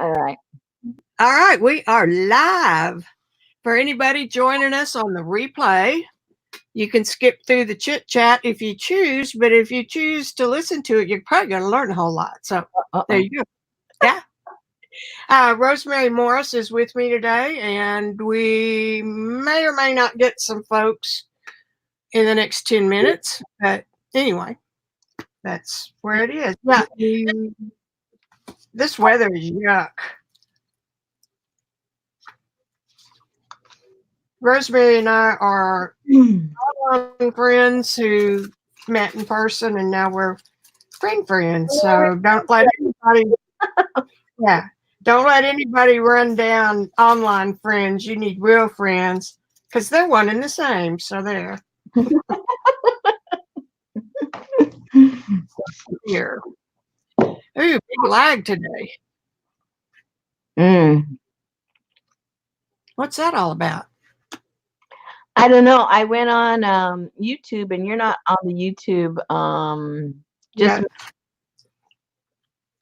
All right. All right, we are live. For anybody joining us on the replay, you can skip through the chit chat if you choose, but if you choose to listen to it, you're probably going to learn a whole lot. So there Uh-oh. you go. Yeah. Rosemary Morris is with me today, and we may or may not get some folks in the next 10 minutes. But anyway, that's where it is. Yeah. This weather is yuck. Rosemary and I are online friends who met in person, and now we're friends. So yeah, don't let anybody run down online friends. You need real friends because they're one and the same. So there, here. Ooh, big lag today. Mm. What's that all about? I don't know. I went on YouTube, and you're not on the YouTube. Just Yeah.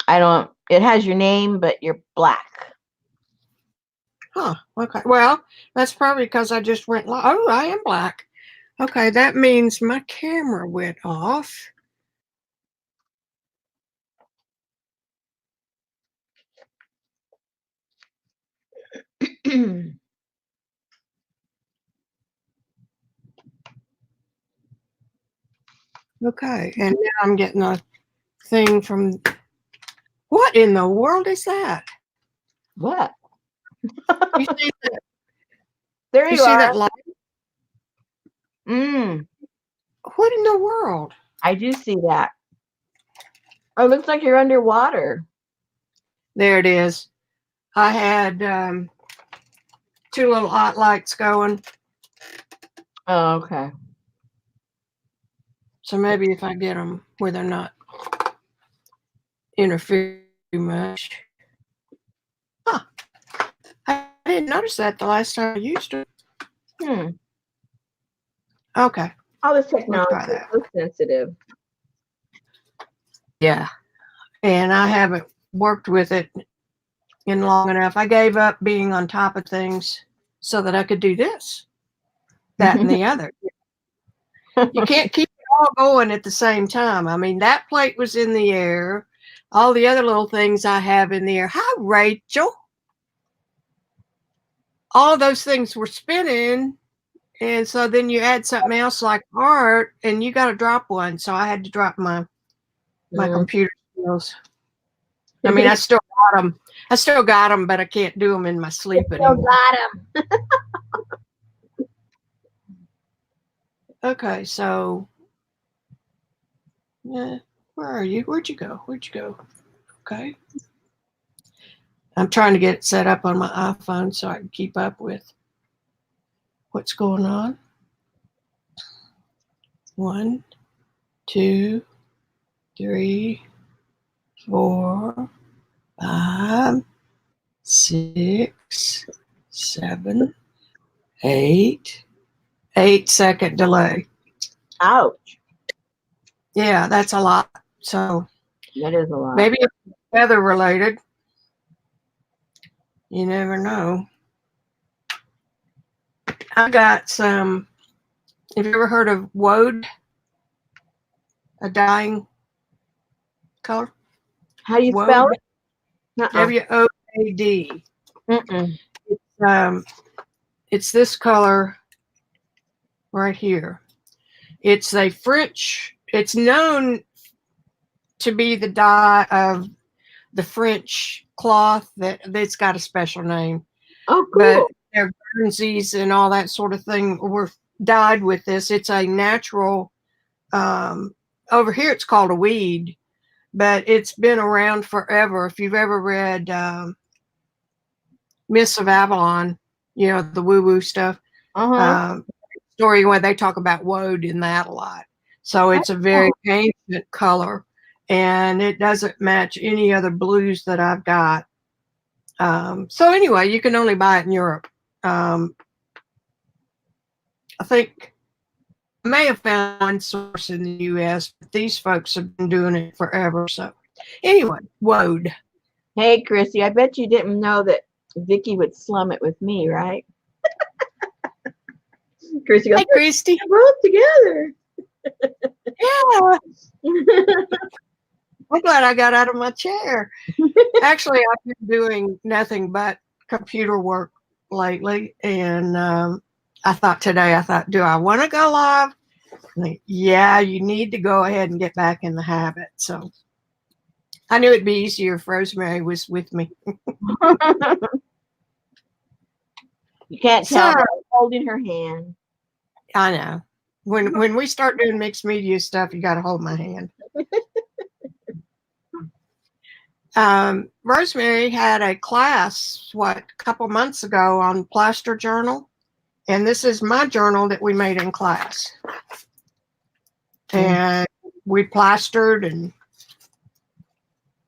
I don't. It has your name, but you're black. Huh. Okay. Well, that's probably because I just went live. Oh, I am black. Okay, that means my camera went off. Okay, and now I'm getting a thing from. What in the world is that? What? You see that? There You you see are. that light? Mm. What in the world? I do see that. Oh, it looks like you're underwater. There it is. I had two little hot lights going, Oh, okay. so maybe if I get them where they're not interfering too much. Huh. I didn't notice that the last time I used it. Hmm. Okay, All this we'll technology try is that. so sensitive. Yeah, and I haven't worked with it in long enough. I gave up being on top of things so that I could do this, that, and the other. You can't keep it all going at the same time. I mean, that plate was in the air. All the other little things I have in the air. Hi, Rachel. All those things were spinning. And so then you add something else like art and you got to drop one. So I had to drop my Mm. computer skills. I mean, I still got them. I still got them, but I can't do them in my sleep Still anymore. got him. Okay, so yeah, where are you? Where'd you go? Where'd you go? Okay. I'm trying to get it set up on my iPhone so I can keep up with what's going on. 1, 2, 3, 4, 5, 6, 7, 8. 8-second delay. Ouch. Yeah, that's a lot. So That is a lot. maybe it's weather related. You never know. I got some. Have you ever heard of woad? A dyeing color? How do you spell Woad. it? Uh-uh. WOAD. Mm-mm. Um, it's this color right here. It's a French. It's known to be the dye of the French cloth that's got a special name, Oh, but cool. their Guernseys and all that sort of thing were dyed with this. It's a natural. Um, Over here, it's called a weed, but it's been around forever. If you've ever read Myths of Avalon, you know, the woo woo stuff, Uh-huh. um, story where they talk about woad in that a lot. So it's a very Oh, ancient color and it doesn't match any other blues that I've got. So anyway, you can only buy it in Europe. Um, I think I may have found one source in the US, but these folks have been doing it forever. So anyway, woad. Hey, Chrissy, I bet you didn't know that Vicki would slum it with me, right? Chrissy goes, Hey, Christy. we're up together. Yeah, I'm glad I got out of my chair. Actually, I've been doing nothing but computer work lately, and I thought, do I want to go live? Yeah, you need to go ahead and get back in the habit. So I knew it'd be easier if Rosemary was with me. You can't So tell, but I'm holding her hand. I know when we start doing mixed media stuff, you got to hold my hand. Rosemary had a class, a couple months ago on Plaster Journal. And this is my journal that we made in class. And we plastered and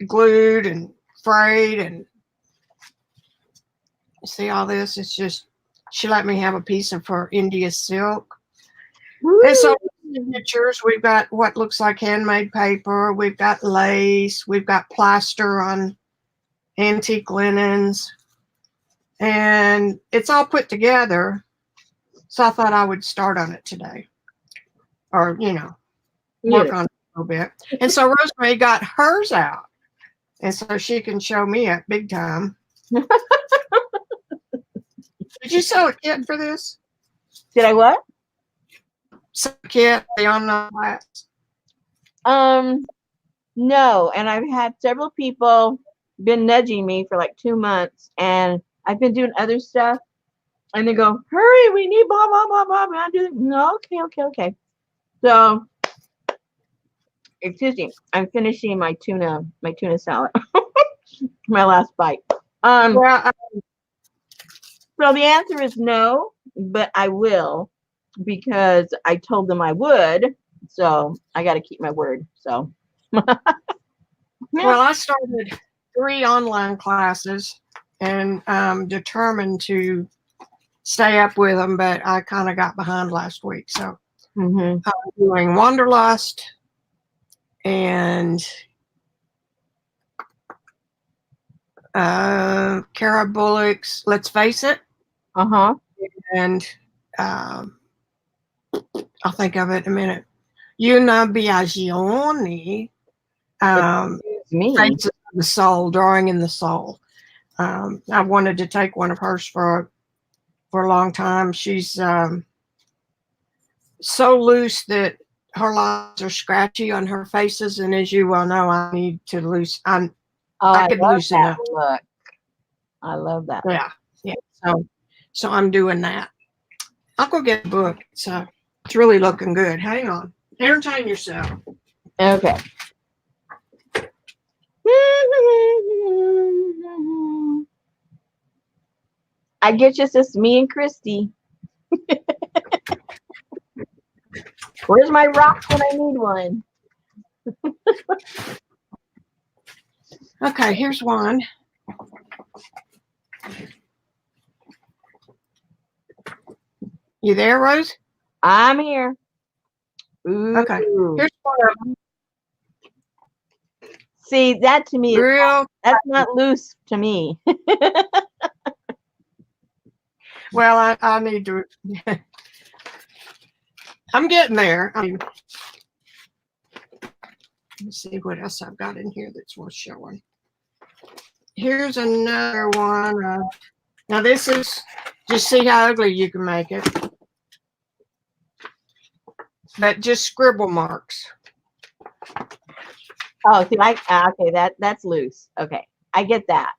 glued and frayed. And you see all this? It's just, she let me have a piece of her India silk. Woo! And so pictures, we've got what looks like handmade paper. We've got lace. We've got plaster on antique linens. And it's all put together. So I thought I would start on it today. Or, work on it a little bit. And so Rosemary got hers out. And so she can show me it big time. Did you sew a kit for this? Did I what? Sew a kit on the class? No. And I've had several people been nudging me for like 2 months, and I've been doing other stuff, and they go, "Hurry, we need blah blah blah blah." And I do no, okay. So, excuse me, I'm finishing my tuna salad, my last bite. Well, So the answer is no, but I will, because I told them I would. So I got to keep my word. So. well, I started 3 online classes and determined to stay up with them, but I kind of got behind last week. So I'm doing Wanderlust and Kara Bullock's Let's Face It. And I'll think of it in a minute. Una Biagioni. Faces of the Soul, Drawing in the Soul. I wanted to take one of hers for a long time. She's so loose that her lines are scratchy on her faces, and as you well know, I need to loosen. I could loosen up. Look. I love that. Yeah. So I'm doing that. I'll go get a book. It's really looking good. Hang on. Entertain yourself. Okay. I get just as me and Christy. Where's my rock when I need one? Okay, here's one. You there, Rose? I'm here. Ooh. Okay. Here's one of them. See, that to me Real. That's not loose to me. Well, I need to. I'm getting there. Let's see what else I've got in here that's worth showing. Here's another one. Now this is, just see how ugly you can make it. But just scribble marks. Oh, see, okay, that's loose. Okay, I get that.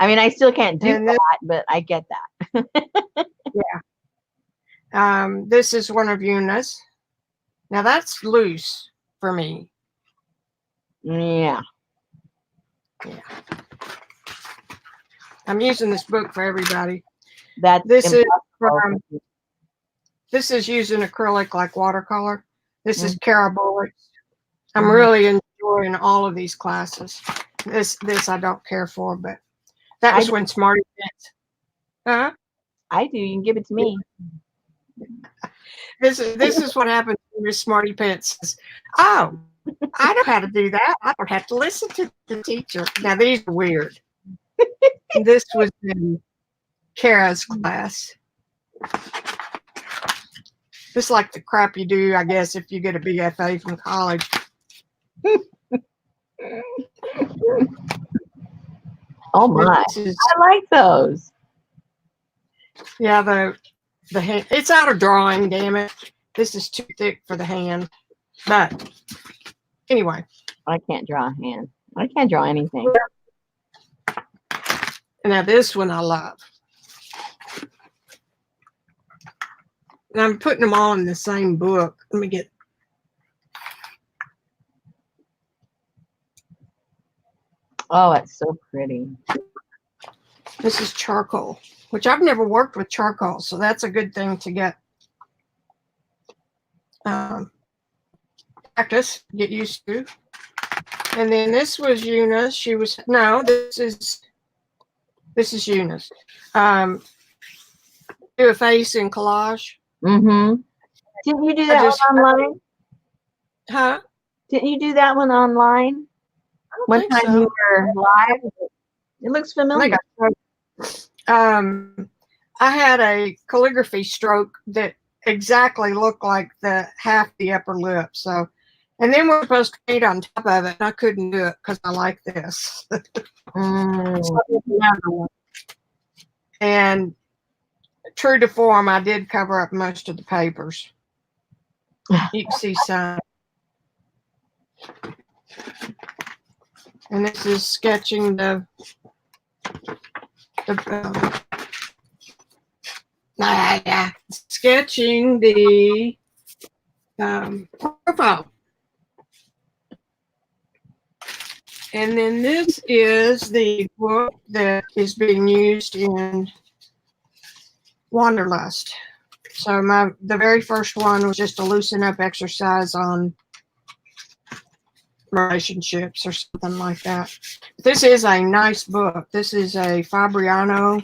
I mean, I still can't do that, but I get that. Yeah. This is one of Una's. Now that's loose for me. Yeah. I'm using this book for everybody. This is using acrylic like watercolor. This is Kara Bullock. I'm really enjoying all of these classes. This I don't care for, but that was when Smarty Pants. Huh? I do. You can give it to me. This is what happens when your Smarty Pants says, "Oh, I know how to do that. I don't have to listen to the teacher. Now these are weird. This was in Kara's class. Just like the crap you do, I guess, if you get a BFA from college. Oh my. This is, I like those. yeah, the hand. It's out of drawing, damn it. This is too thick for the hand. But anyway. I can't draw a hand. I can't draw anything. Now this one I love. And I'm putting them all in the same book. Let me get. Oh, it's so pretty. This is charcoal, which I've never worked with charcoal, so that's a good thing to get practice, get used to. And then this was Eunice. She was this is Eunice. Do a face in collage. Mm-hmm. Didn't you do that one online? Huh? Didn't you do that one online? One time you were live. It looks familiar. I had a calligraphy stroke that exactly looked like the half the upper lip. So, and then we're supposed to paint on top of it, and I couldn't do it because I like this. And true to form, I did cover up most of the papers. You can see some. And this is sketching sketching the profile. And then this is the book that is being used in Wanderlust. So the very first one was just a loosen up exercise on relationships or something like that. This is a nice book. This is a Fabriano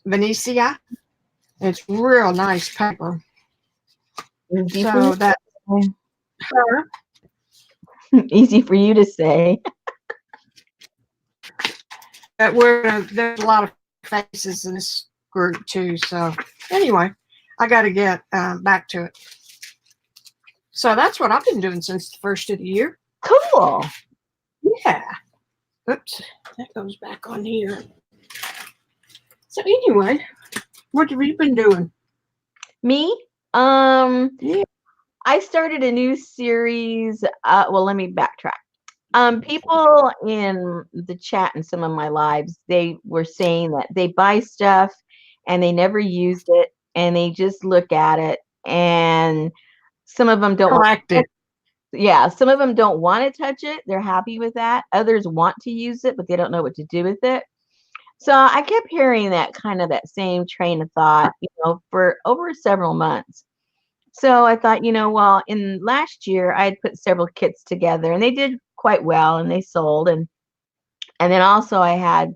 Venetia. It's real nice paper. So that easy for you to say. There's a lot of faces in this group too. So anyway, I got to get back to it. So that's what I've been doing since the first of the year. Cool. Yeah. Oops, that goes back on here. So anyway, what have you been doing? Me? Yeah. I started a new series. Well, let me backtrack. People in the chat and some of my lives, they were saying that they buy stuff and they never used it and they just look at it, and some of them don't collect it. Yeah, some of them don't want to touch it. They're happy with that. Others want to use it, but they don't know what to do with it. So I kept hearing that same train of thought, for over several months. So I thought, well, in last year I had put several kits together and they did quite well and they sold. And then also I had,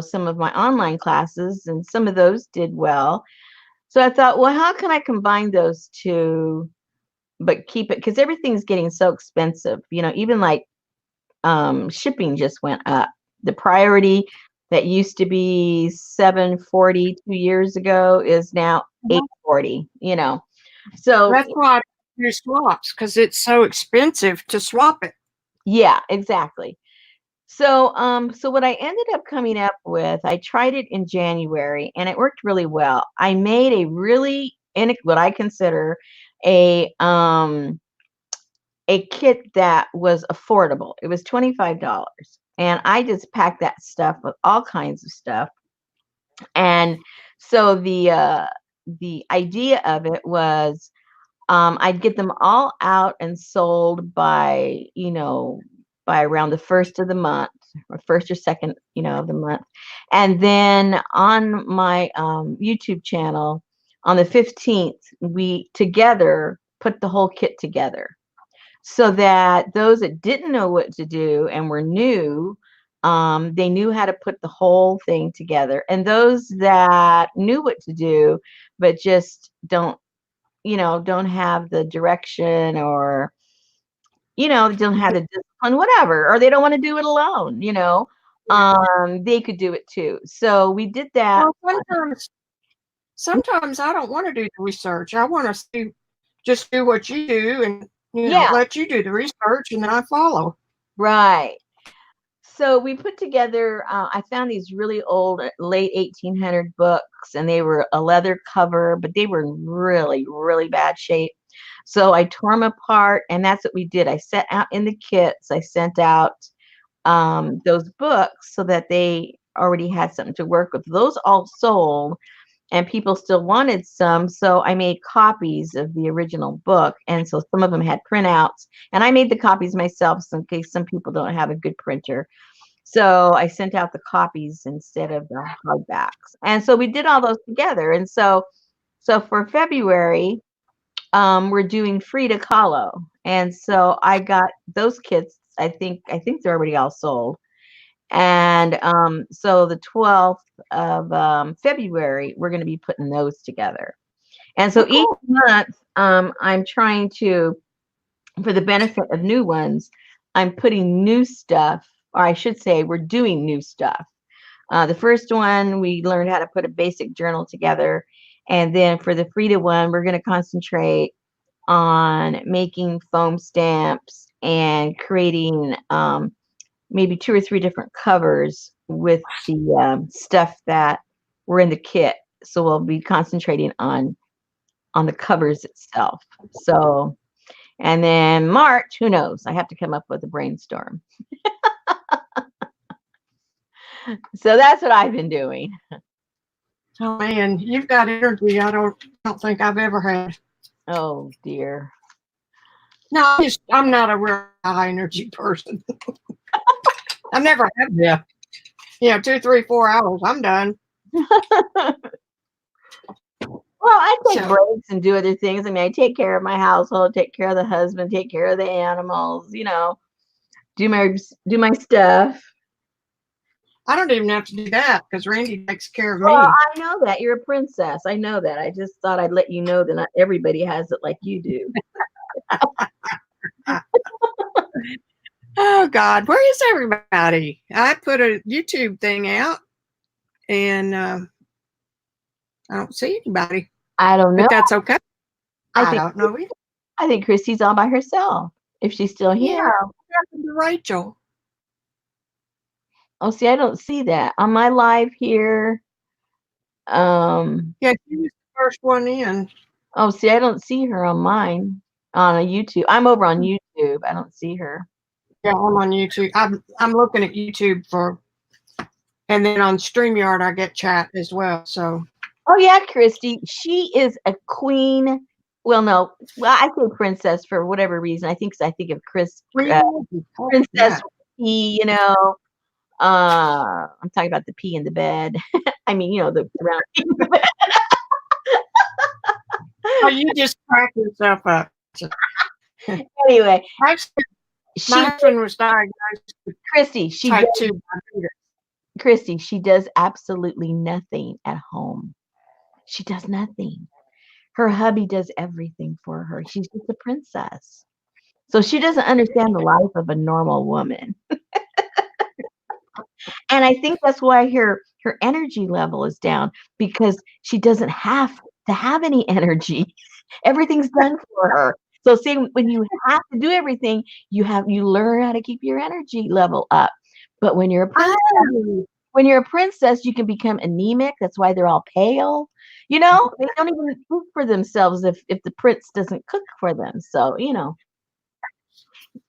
some of my online classes and some of those did well. So I thought, well, how can I combine those two, but keep it, because everything's getting so expensive, even like shipping just went up. The priority that used to be $7.40 2 years ago is now $8.40, So that's why I do swaps, because it's so expensive to swap it. Yeah, exactly. So what I ended up coming up with, I tried it in January and it worked really well. I made a really what I consider a kit that was affordable. It was $25. And I just packed that stuff with all kinds of stuff. And so the idea of it was I'd get them all out and sold by around the first of the month, or first or second, of the month. And then on my YouTube channel on the 15th, we together put the whole kit together, so that those that didn't know what to do and were new, they knew how to put the whole thing together. And those that knew what to do, but just don't have the direction or they don't have the discipline, whatever, or they don't want to do it alone, they could do it too. So we did that. Well, sometimes I don't want to do the research. I want to just do what you do and, Yeah, let you do the research and then I follow. right. So we put together, I found these really old, late 1800 books, and they were a leather cover, but they were in really, really bad shape. So I tore them apart, and that's what we did. I sent out in the kits, I sent out those books so that they already had something to work with. Those all sold, and people still wanted some. So I made copies of the original book. And so some of them had printouts, and I made the copies myself so in case some people don't have a good printer. So I sent out the copies instead of the hardbacks. And so we did all those together. And so for February, we're doing Frida Kahlo. And so I got those kits. I think they're already all sold. And so the 12th of February, we're going to be putting those together. And so each Cool. month, I'm trying to, for the benefit of new ones, I'm putting new stuff, or I should say, we're doing new stuff. The first one, we learned how to put a basic journal together. And then for the Frida one, we're going to concentrate on making foam stamps and creating maybe 2 or 3 different covers with the stuff that were in the kit. So we'll be concentrating on the covers itself. So, and then March, who knows? I have to come up with a brainstorm. So that's what I've been doing. Oh man, you've got energy I don't think I've ever had. Oh dear. No, I'm not a real high energy person. I never have been. 2, 3, 4 hours, I'm done. Well, I take So, breaks and do other things. I mean, I take care of my household, take care of the husband, take care of the animals, do my stuff. I don't even have to do that because Randy takes care of Well, me. I know that you're a princess. I know that. I just thought I'd let you know that not everybody has it like you do. Oh God, where is everybody? I put a YouTube thing out and I don't see anybody, I don't know. but that's okay. I I think don't know either. I think Christy's all by herself. If she's still Yeah, here. what happened to Rachel? Oh, see, I don't see that on my live here. Yeah, she was the first one in. Oh, see, I don't see her on mine on a YouTube. I'm over on YouTube. I don't see her. Yeah, I'm on YouTube. I'm looking at YouTube and then on StreamYard I get chat as well. So Oh yeah, Christy. She is a queen. Well, no. Well, I say princess for whatever reason. I think of Princess yeah. P, I'm talking about the pee in the bed. I mean, the round pee in the bed. Oh, you just crack yourself up. Anyway, Actually, my husband was diagnosed with Christy, type 2 diabetes. Christy, she does absolutely nothing at home. She does nothing. Her hubby does everything for her. She's just a princess. So she doesn't understand the life of a normal woman. And I think that's why her energy level is down because she doesn't have to have any energy. Everything's done for her. So see, when you have to do everything, you learn how to keep your energy level up. But when you're a princess, Oh, you can become anemic. That's why they're all pale. They don't even cook for themselves if the prince doesn't cook for them. So,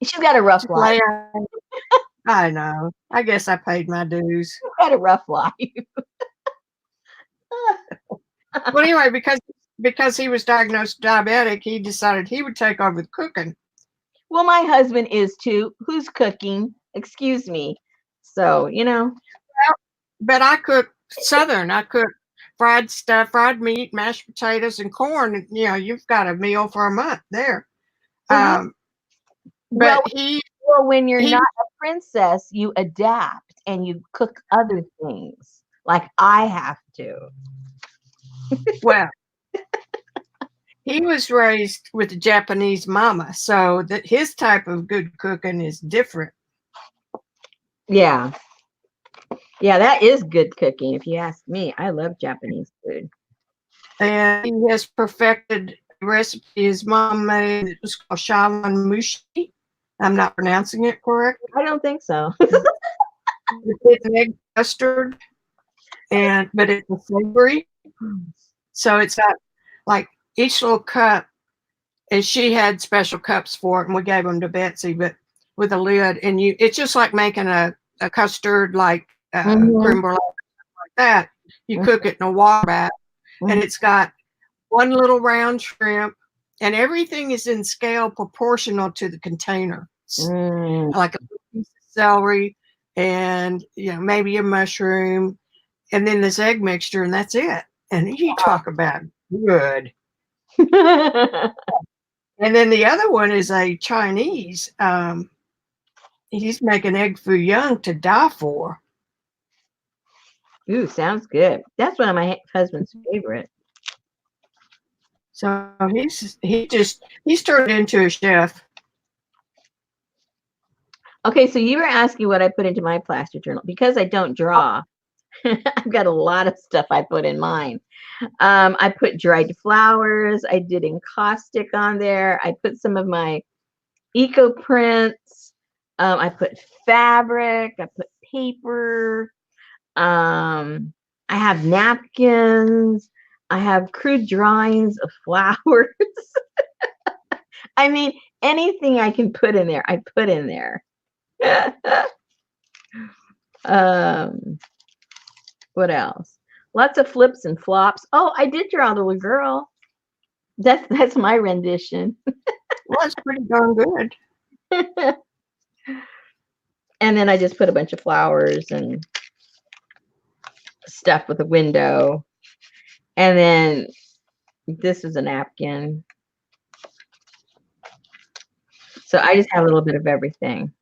she's got a rough life. I know. I guess I paid my dues. She's got a rough life. Well, anyway, because he was diagnosed diabetic, he decided he would take over the cooking. Well, my husband is too. Who's cooking? Excuse me. So, But I cook Southern. I cook fried stuff, fried meat, mashed potatoes, and corn. You've got a meal for a month there. Well, But when you're he not a princess, you adapt and you cook other things like I have to. well, he was raised with a Japanese mama, so that his type of good cooking is different. Yeah. Yeah, that is good cooking, if you ask me. I love Japanese food. And he has perfected a recipe his mom made. It was called shawan mushi. I'm not pronouncing it correct. I don't think so. It's an egg custard, but it's savory. So it's got like each little cup, and she had special cups for it, and we gave them to Betsy, but with a lid. And it's just like making a custard, like creme brulee, like that. You cook it in a water bath, and it's got one little round shrimp, and everything is in scale proportional to the container. Like a piece of celery, and maybe a mushroom, and then this egg mixture, and that's it. And you talk about good. And then the other one is a Chinese. He's making egg foo young to die for. Ooh, sounds good. That's one of my husband's favorite. So he's turned into a chef. Okay, so you were asking what I put into my plaster journal. Because I don't draw, I've got a lot of stuff I put in mine. I put dried flowers. I did encaustic on there. I put some of my eco prints. I put fabric. I put paper. I have napkins. I have crude drawings of flowers. I mean, anything I can put in there, I put in there. What else? Lots of flips and flops. Oh, I did draw the little girl. That's my rendition. Well, that's pretty darn good. And then I just put a bunch of flowers and stuff with a window. And then this is a napkin. So I just have a little bit of everything.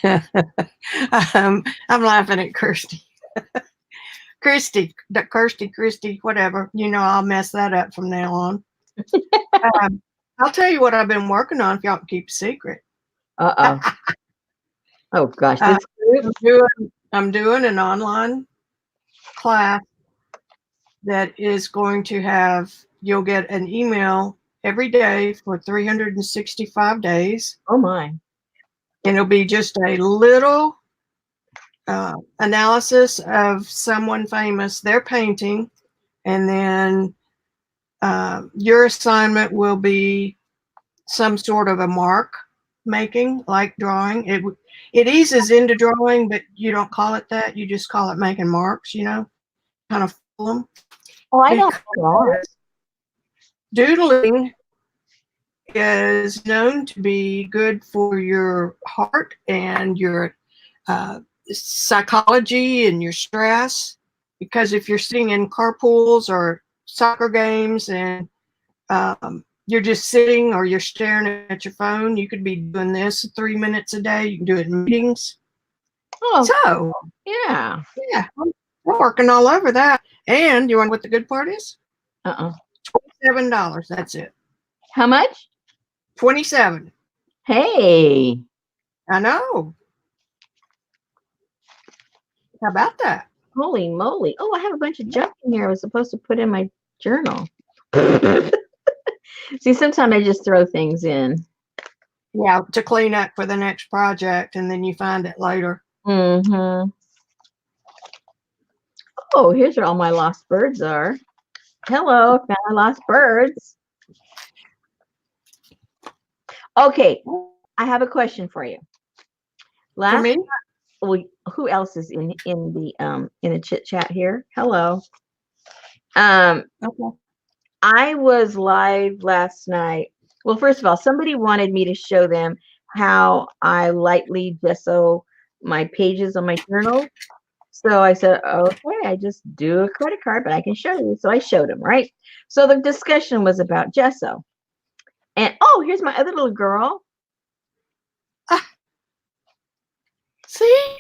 I'm laughing at Kirsty. Kirsty, whatever. I'll mess that up from now on. I'll tell you what I've been working on if y'all can keep a secret. Uh-oh. Oh, gosh. I'm doing an online class that is going to have, you'll get an email every day for 365 days. Oh, my. And it'll be just a little analysis of someone famous, their painting, and then your assignment will be some sort of a mark making, like drawing. It eases into drawing, but you don't call it that. You just call it making marks, kind of fool them. Oh, I don't know. Doodling is known to be good for your heart and your psychology and your stress, because if you're sitting in carpools or soccer games and you're just sitting or you're staring at your phone, you could be doing this 3 minutes a day. You can do it in meetings. Oh, so yeah. We're working all over that. And you want what the good part is? $27. That's it. How much? 27. Hey. I know. How about that? Holy moly. Oh, I have a bunch of junk in here I was supposed to put in my journal. See, sometimes I just throw things in. Yeah, to clean up for the next project, and then you find it later. Mm-hmm. Oh, here's where all my lost birds are. Hello, found my lost birds. Okay, I have a question for you. For me? Well, who else is in the chit chat here? Hello. Okay. I was live last night. Well, first of all, somebody wanted me to show them how I lightly gesso my pages on my journal. So I said, okay, I just do a credit card, but I can show you. So I showed them, right? So the discussion was about gesso. And oh, here's my other little girl. See?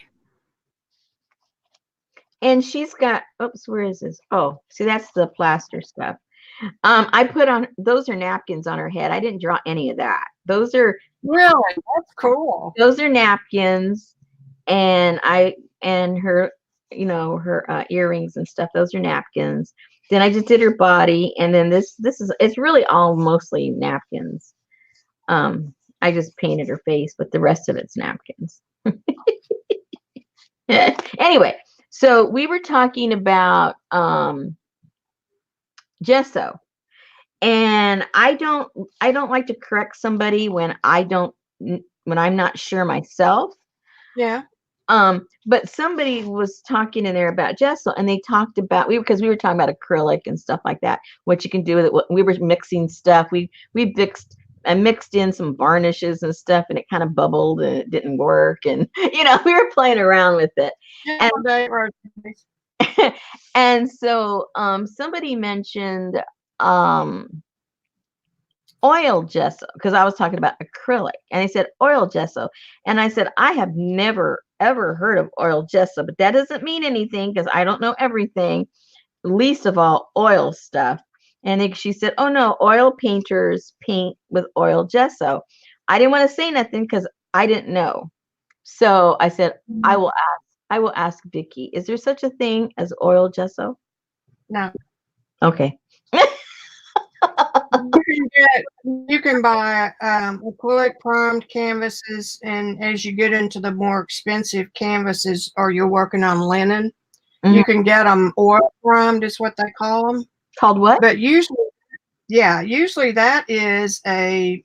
And she's got, oops, where is this? Oh, see, that's the plaster stuff. I put on, those are napkins on her head. I didn't draw any of that. Those are Really? That's cool. napkins, and her, her earrings and stuff. Those are napkins. Then I just did her body, and then it's really all mostly napkins. I just painted her face, but the rest of it's napkins. Anyway, so we were talking about gesso, and I don't like to correct somebody when I'm not sure myself. Yeah. But somebody was talking in there about gesso, and they talked about, because we were talking about acrylic and stuff like that, what you can do with it. We were mixing stuff. We mixed in some varnishes and stuff, and it kind of bubbled and it didn't work, and we were playing around with it. Yeah, And so somebody mentioned oil gesso, because I was talking about acrylic, and they said oil gesso, and I said I have never ever heard of oil gesso, but that doesn't mean anything because I don't know everything, least of all oil stuff. And she said, oh no, oil painters paint with oil gesso. I didn't want to say nothing because I didn't know, so I said I will ask Vicki, is there such a thing as oil gesso? No. Okay. You can buy acrylic primed canvases, and as you get into the more expensive canvases, or you're working on linen, you can get them oil primed, is what they call them. Called what? But usually that is a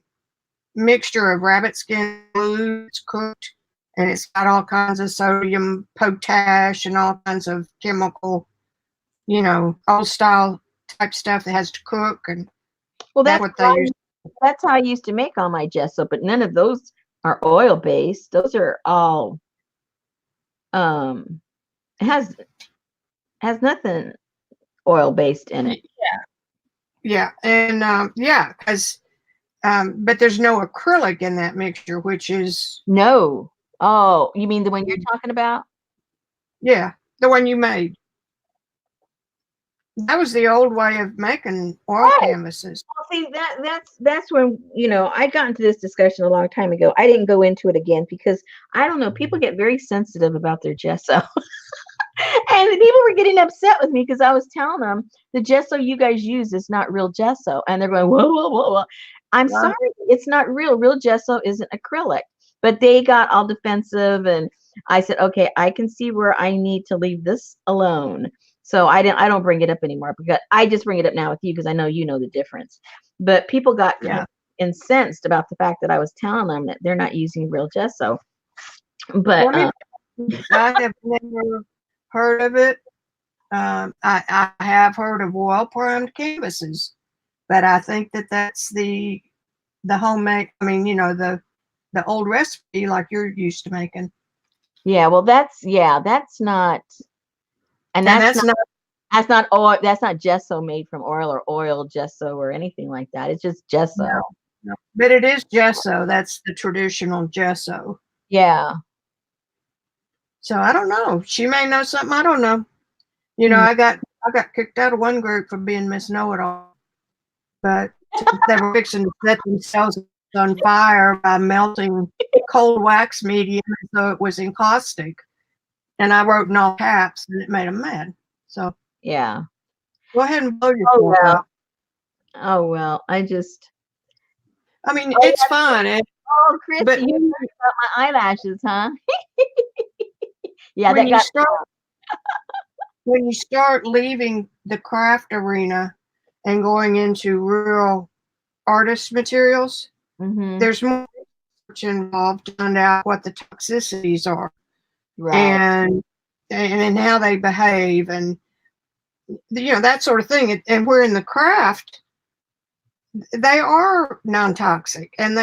mixture of rabbit skin glue. It's cooked, and it's got all kinds of sodium, potash, and all kinds of chemical, old style type stuff that has to cook. And well, that's how I used to make all my gesso, but none of those are oil based. Those are all has nothing oil based in it. Yeah, and because but there's no acrylic in that mixture, which is no. Oh, you mean the one you're talking about? Yeah, the one you made. That was the old way of making oil canvases. Well, see, that's when I got into this discussion a long time ago. I didn't go into it again because I don't know. People get very sensitive about their gesso, and the people were getting upset with me because I was telling them the gesso you guys use is not real gesso, and they're going, whoa, whoa, whoa, whoa. I'm sorry, it's not real. Real gesso isn't acrylic. But they got all defensive, and I said, okay, I can see where I need to leave this alone. So I don't bring it up anymore, because I just bring it up now with you because I know you know the difference. But people got kind of incensed about the fact that I was telling them that they're not using real gesso. But I have never heard of it. I have heard of oil primed canvases, but I think that's the homemade. I mean, the old recipe like you're used to making. Yeah, well, that's not. And that's not oil. That's not gesso made from oil or oil gesso or anything like that. It's just gesso. No. But it is gesso. That's the traditional gesso. Yeah. So I don't know. She may know something I don't know. I got kicked out of one group for being Miss Know-It-All, but they were fixing to set themselves on fire by melting cold wax medium, so it was encaustic. And I wrote in all caps, and it made them mad. So yeah, go ahead and blow yourself up. Oh well, I mean, it's fun. Christy, but you about my eyelashes, huh? Yeah, when you start leaving the craft arena and going into real artist materials, there's more research involved to find out what the toxicities are, and how they behave, and that sort of thing. And where in the craft, they are non-toxic, and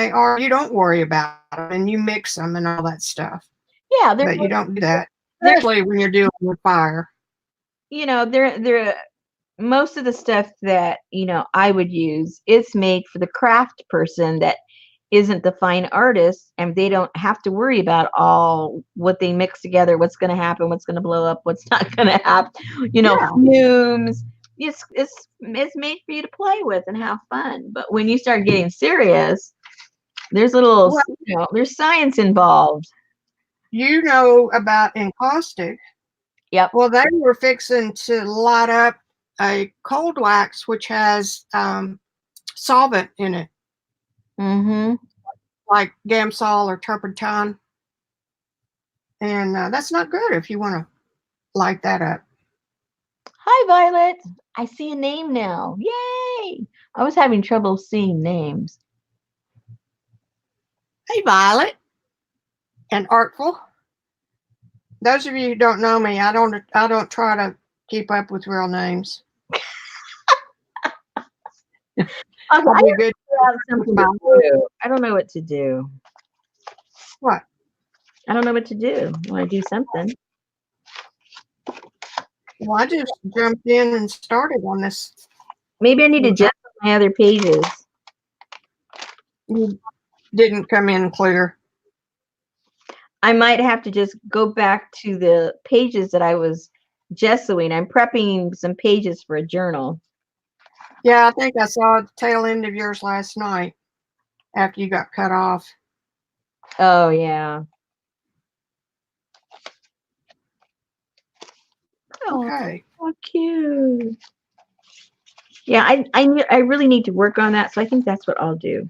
you don't worry about them, and you mix them and all that stuff. Yeah, but you don't do that, especially when you're dealing with fire. They're most of the stuff that I would use, it's made for the craft person that isn't the fine artist, and they don't have to worry about all what they mix together, what's going to happen, what's going to blow up, what's not going to happen, fumes, it's made for you to play with and have fun. But when you start getting serious, there's a little, Well, there's science involved. you know about encaustic. Yep. Well, they were fixing to light up a cold wax which has solvent in it, Mm-hmm. like Gamsol or turpentine, and that's not good if you want to light that up. Hi, Violet. I see a name now. Yay! I was having trouble seeing names. Hey, Violet and Artful. Those of you who don't know me, I don't try to keep up with real names. Okay, I'll be good. something to do. I don't know what to do. What? I don't know what to do. I want to do something. Well, I just jumped in and started on this. Maybe I need to adjust my other pages. You didn't come in clear. I might have to just go back to the pages that I was gessoing. I'm prepping some pages for a journal. Yeah, I think I saw the tail end of yours last night after you got cut off. Oh, yeah. Okay. Oh, cute. Yeah, I really need to work on that, so I think that's what I'll do,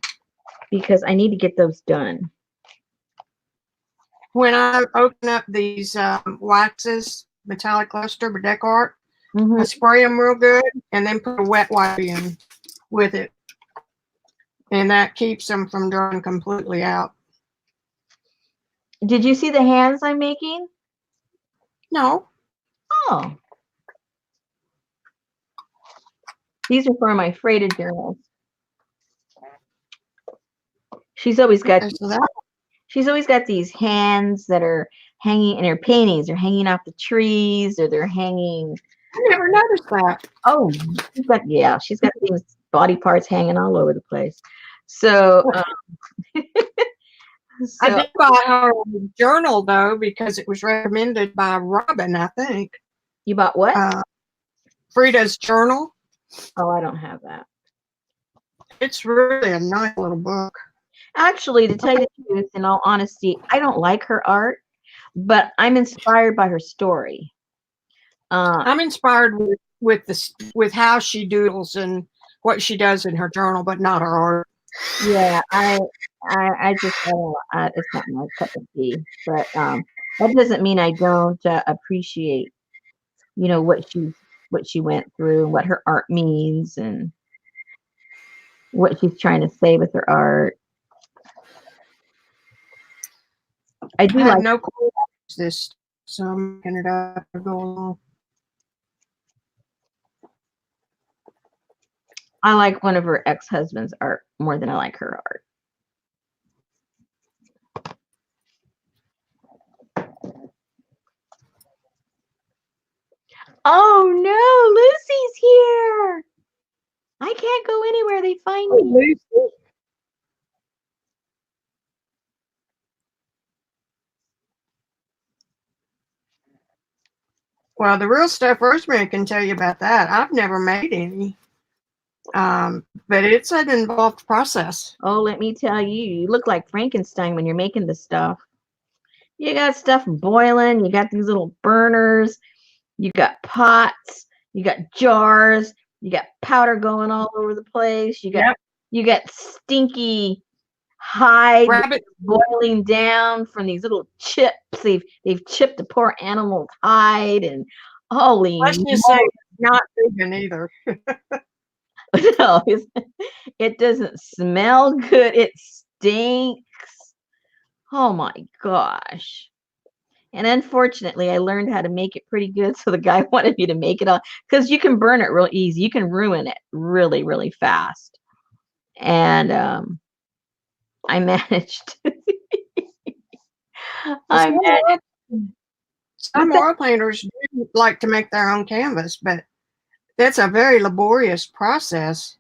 because I need to get those done. When I open up these waxes, metallic luster, Bedeck Art, I spray them real good and then put a wet wipe in with it. And that keeps them from drying completely out. Did you see the hands I'm making? No. Oh. These are for my freighted journals. She's always got these hands that are hanging, and her paintings are hanging off the trees, or they're hanging. I never noticed that. Oh, she's got these body parts hanging all over the place. So, I did buy her journal though because it was recommended by Robin, I think. You bought what? Frida's journal. Oh, I don't have that. It's really a nice little book. Actually, to tell you the truth, in all honesty, I don't like her art, but I'm inspired by her story. I'm inspired with how she doodles and what she does in her journal, but not her art. Yeah, I just it's not my cup of tea. But that doesn't mean I don't appreciate, what she went through, and what her art means, and what she's trying to say with her art. I do have like no clue this, so I'm making it up to go along. I like one of her ex-husband's art more than I like her art. Oh no, Lucy's here. I can't go anywhere. They find me. Lucy. Well, the real stuff, Rosemary can tell you about that. I've never made any. But it's an involved process. Oh, let me tell you, you look like Frankenstein when you're making this stuff. You got stuff boiling, you got these little burners, you got pots, you got jars, you got powder going all over the place, you got stinky hide boiling down from these little chips. They've chipped a poor animal's hide, and holy Let's just say it's not vegan either. No, it doesn't smell good. It stinks. Oh my gosh. And unfortunately, I learned how to make it pretty good. So the guy wanted me to make it all, because you can burn it real easy. You can ruin it really, really fast. And I managed. Some oil painters do like to make their own canvas, but that's a very laborious process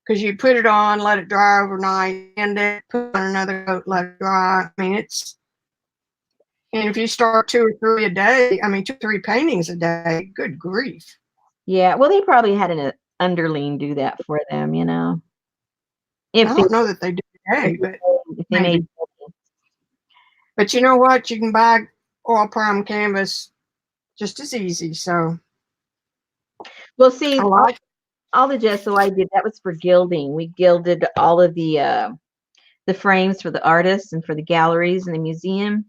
because you put it on, let it dry overnight, and then put on another coat, let it dry. I mean, and if you start 2 or 3 a day, 2 or 3 paintings a day, good grief. Yeah, well, they probably had an underling do that for them, you know. I If they don't know that they do if today, they, but if they made maybe. But you know what? You can buy oil prime canvas just as easy. So well, I see, like. all the gesso I did that was for gilding. We gilded all of the frames for the artists and for the galleries and the museum.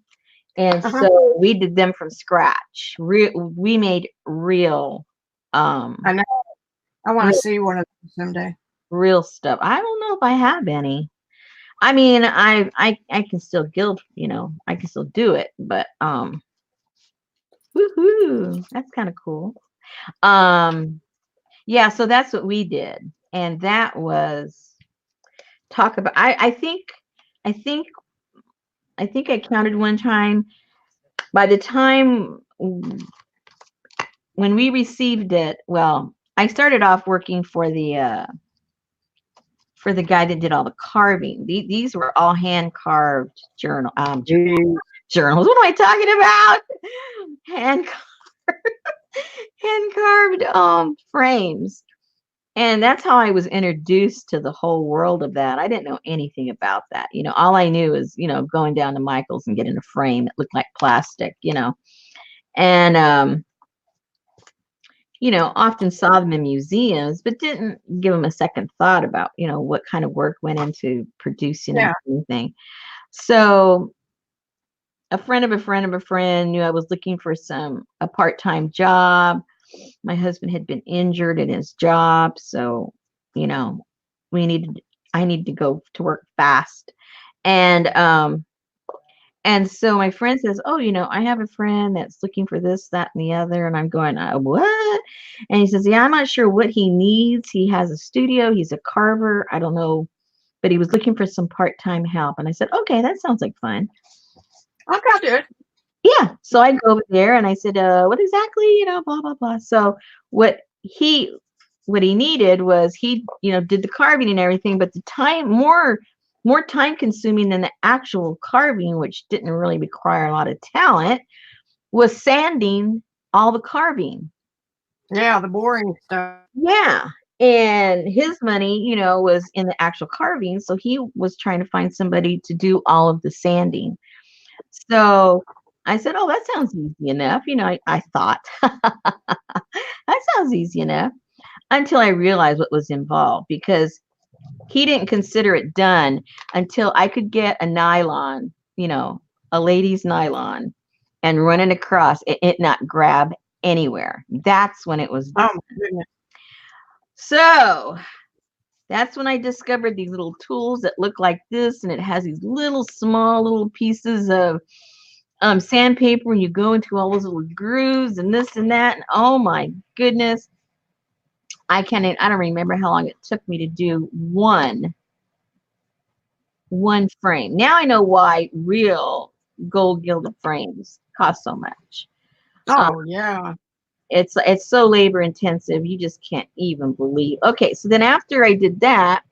And Uh-huh. so we did them from scratch. We made I know. I want to real see one of them someday. real stuff. I don't know if I have any. I mean, I can still gild, you know, I can still do it, but woohoo, that's kind of cool. Um, yeah, so that's what we did, and that was talk about. I think, I think I counted one time. By the time when we received it, well, I started off working for the guy that did all the carving. These were all hand carved Gee. journals. What am I talking about? Hand carved frames. And that's how I was introduced to the whole world of that. I didn't know anything about that. You know, all I knew is, you know, going down to Michael's and getting a frame that looked like plastic, you know. And you know, often saw them in museums, but didn't give them a second thought about, you know, what kind of work went into producing Yeah. anything. So a friend of a friend of a friend knew I was looking for a part-time job. My husband had been injured in his job, so you know, we needed I needed to go to work fast. And and so my friend says, "Oh, you know, I have a friend that's looking for this, that, and the other." And I'm going, "What?" And he says, "Yeah, I'm not sure what he needs. He has a studio. He's a carver. I don't know, but he was looking for some part-time help." And I said, "Okay, that sounds like fun." I got it. Yeah. So I go over there and I said, "What exactly? You know, blah blah blah." So what he what he needed was he, you know, did the carving and everything, but the time more time consuming than the actual carving, which didn't really require a lot of talent, was sanding all the carving. Yeah, the boring stuff. Yeah. And his money, you know, was in the actual carving. So he was trying to find somebody to do all of the sanding. So I said, "Oh, that sounds easy enough." You know, I thought that sounds easy enough until I realized what was involved because he didn't consider it done until I could get a nylon, you know, a lady's nylon and run it across it not grab anywhere. That's when it was done. Oh my goodness. So that's when I discovered these little tools that look like this, and it has these little small little pieces of sandpaper, and you go into all those little grooves and this and that. And oh my goodness, I don't remember how long it took me to do one frame. Now I know why real gold gilded frames cost so much. Um, Oh yeah. it's so labor intensive, you just can't even believe. Okay, so then after I did that,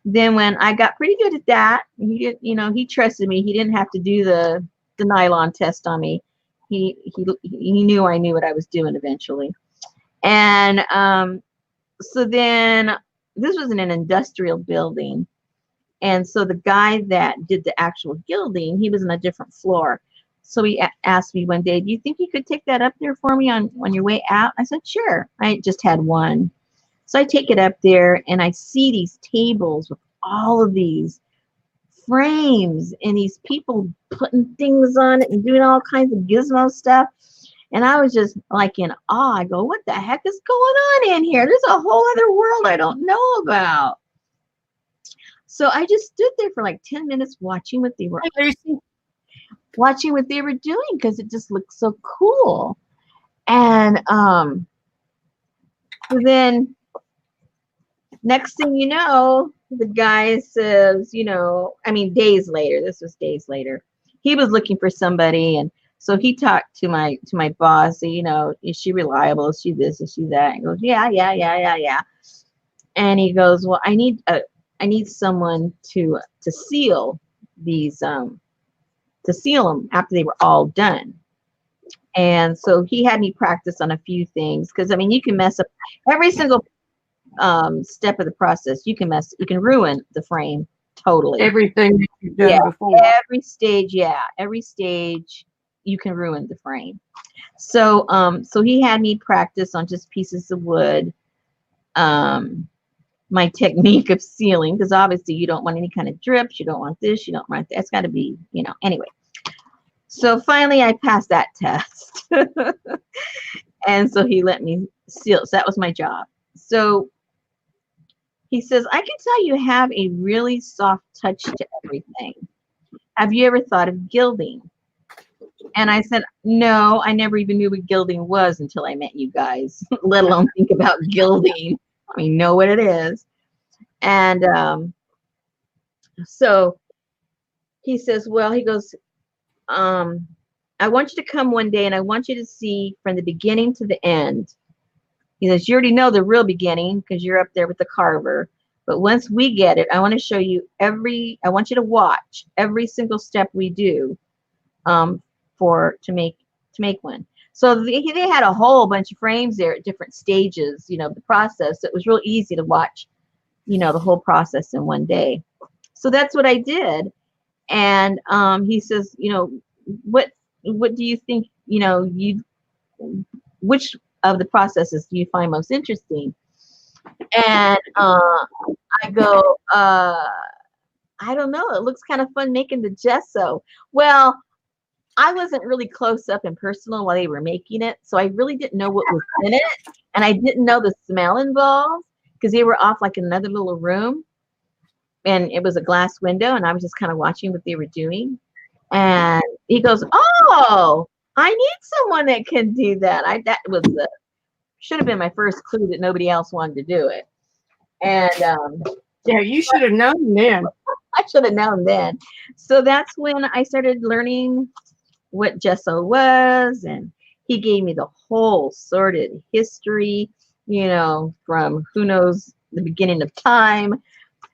then when I got pretty good at that, he did, you know, he trusted me. He didn't have to do the nylon test on me. He knew I knew what I was doing eventually. And so then this was in an industrial building. And so the guy that did the actual gilding, he was on a different floor. So he asked me one day, "Do you think you could take that up there for me on your way out?" I said, "Sure." I just had one. So I take it up there and I see these tables with all of these frames and these people putting things on it and doing all kinds of gizmo stuff. And I was just like in awe. I go, "What the heck is going on in here? There's a whole other world I don't know about." So I just stood there for like 10 minutes Hey, Lucy. watching what they were doing because it just looked so cool. And so then next thing you know, the guy says, you know, I mean, days later, this was days later, he was looking for somebody. And so he talked to my boss, you know, "Is she reliable? Is she this? Is she that?" And he goes, "Yeah, yeah, yeah, yeah, yeah." And he goes, "Well, I need someone to seal these to seal them after they were all done." And so he had me practice on a few things because I mean you can mess up every single step of the process. You can ruin the frame totally. Everything that you've done Yeah, before. every stage you can ruin the frame. So so he had me practice on just pieces of wood. My technique of sealing, because obviously you don't want any kind of drips, you don't want this, you don't want that. It's got to be, you know, anyway. So finally I passed that test. And so he let me seal. So that was my job. So he says, I can tell you have a really soft touch to everything. Have you ever thought of gilding? And I said, no, I never even knew what gilding was until I met you guys, let alone think about gilding. I mean, know what it is. And so he says, well, he goes, I want you to come one day and I want you to see from the beginning to the end. He says, you already know the real beginning because you're up there with the carver. But once we get it, I want to show you I want you to watch every single step we do to make one. So they had a whole bunch of frames there at different stages, you know, the process. It was real easy to watch, you know, the whole process in one day. So that's what I did. And he says, you know, what do you think, you know, which of the processes do you find most interesting? And I go, I don't know. It looks kind of fun making the gesso. Well, I wasn't really close up and personal while they were making it, so I really didn't know what was in it, and I didn't know the smell involved because they were off like in another little room, and it was a glass window, and I was just kind of watching what they were doing. And he goes, "Oh, I need someone that can do that." That was should have been my first clue that nobody else wanted to do it. And Yeah, you should have known then. I should have known then. So that's when I started learning what gesso was, and he gave me the whole sordid history, you know, from who knows the beginning of time.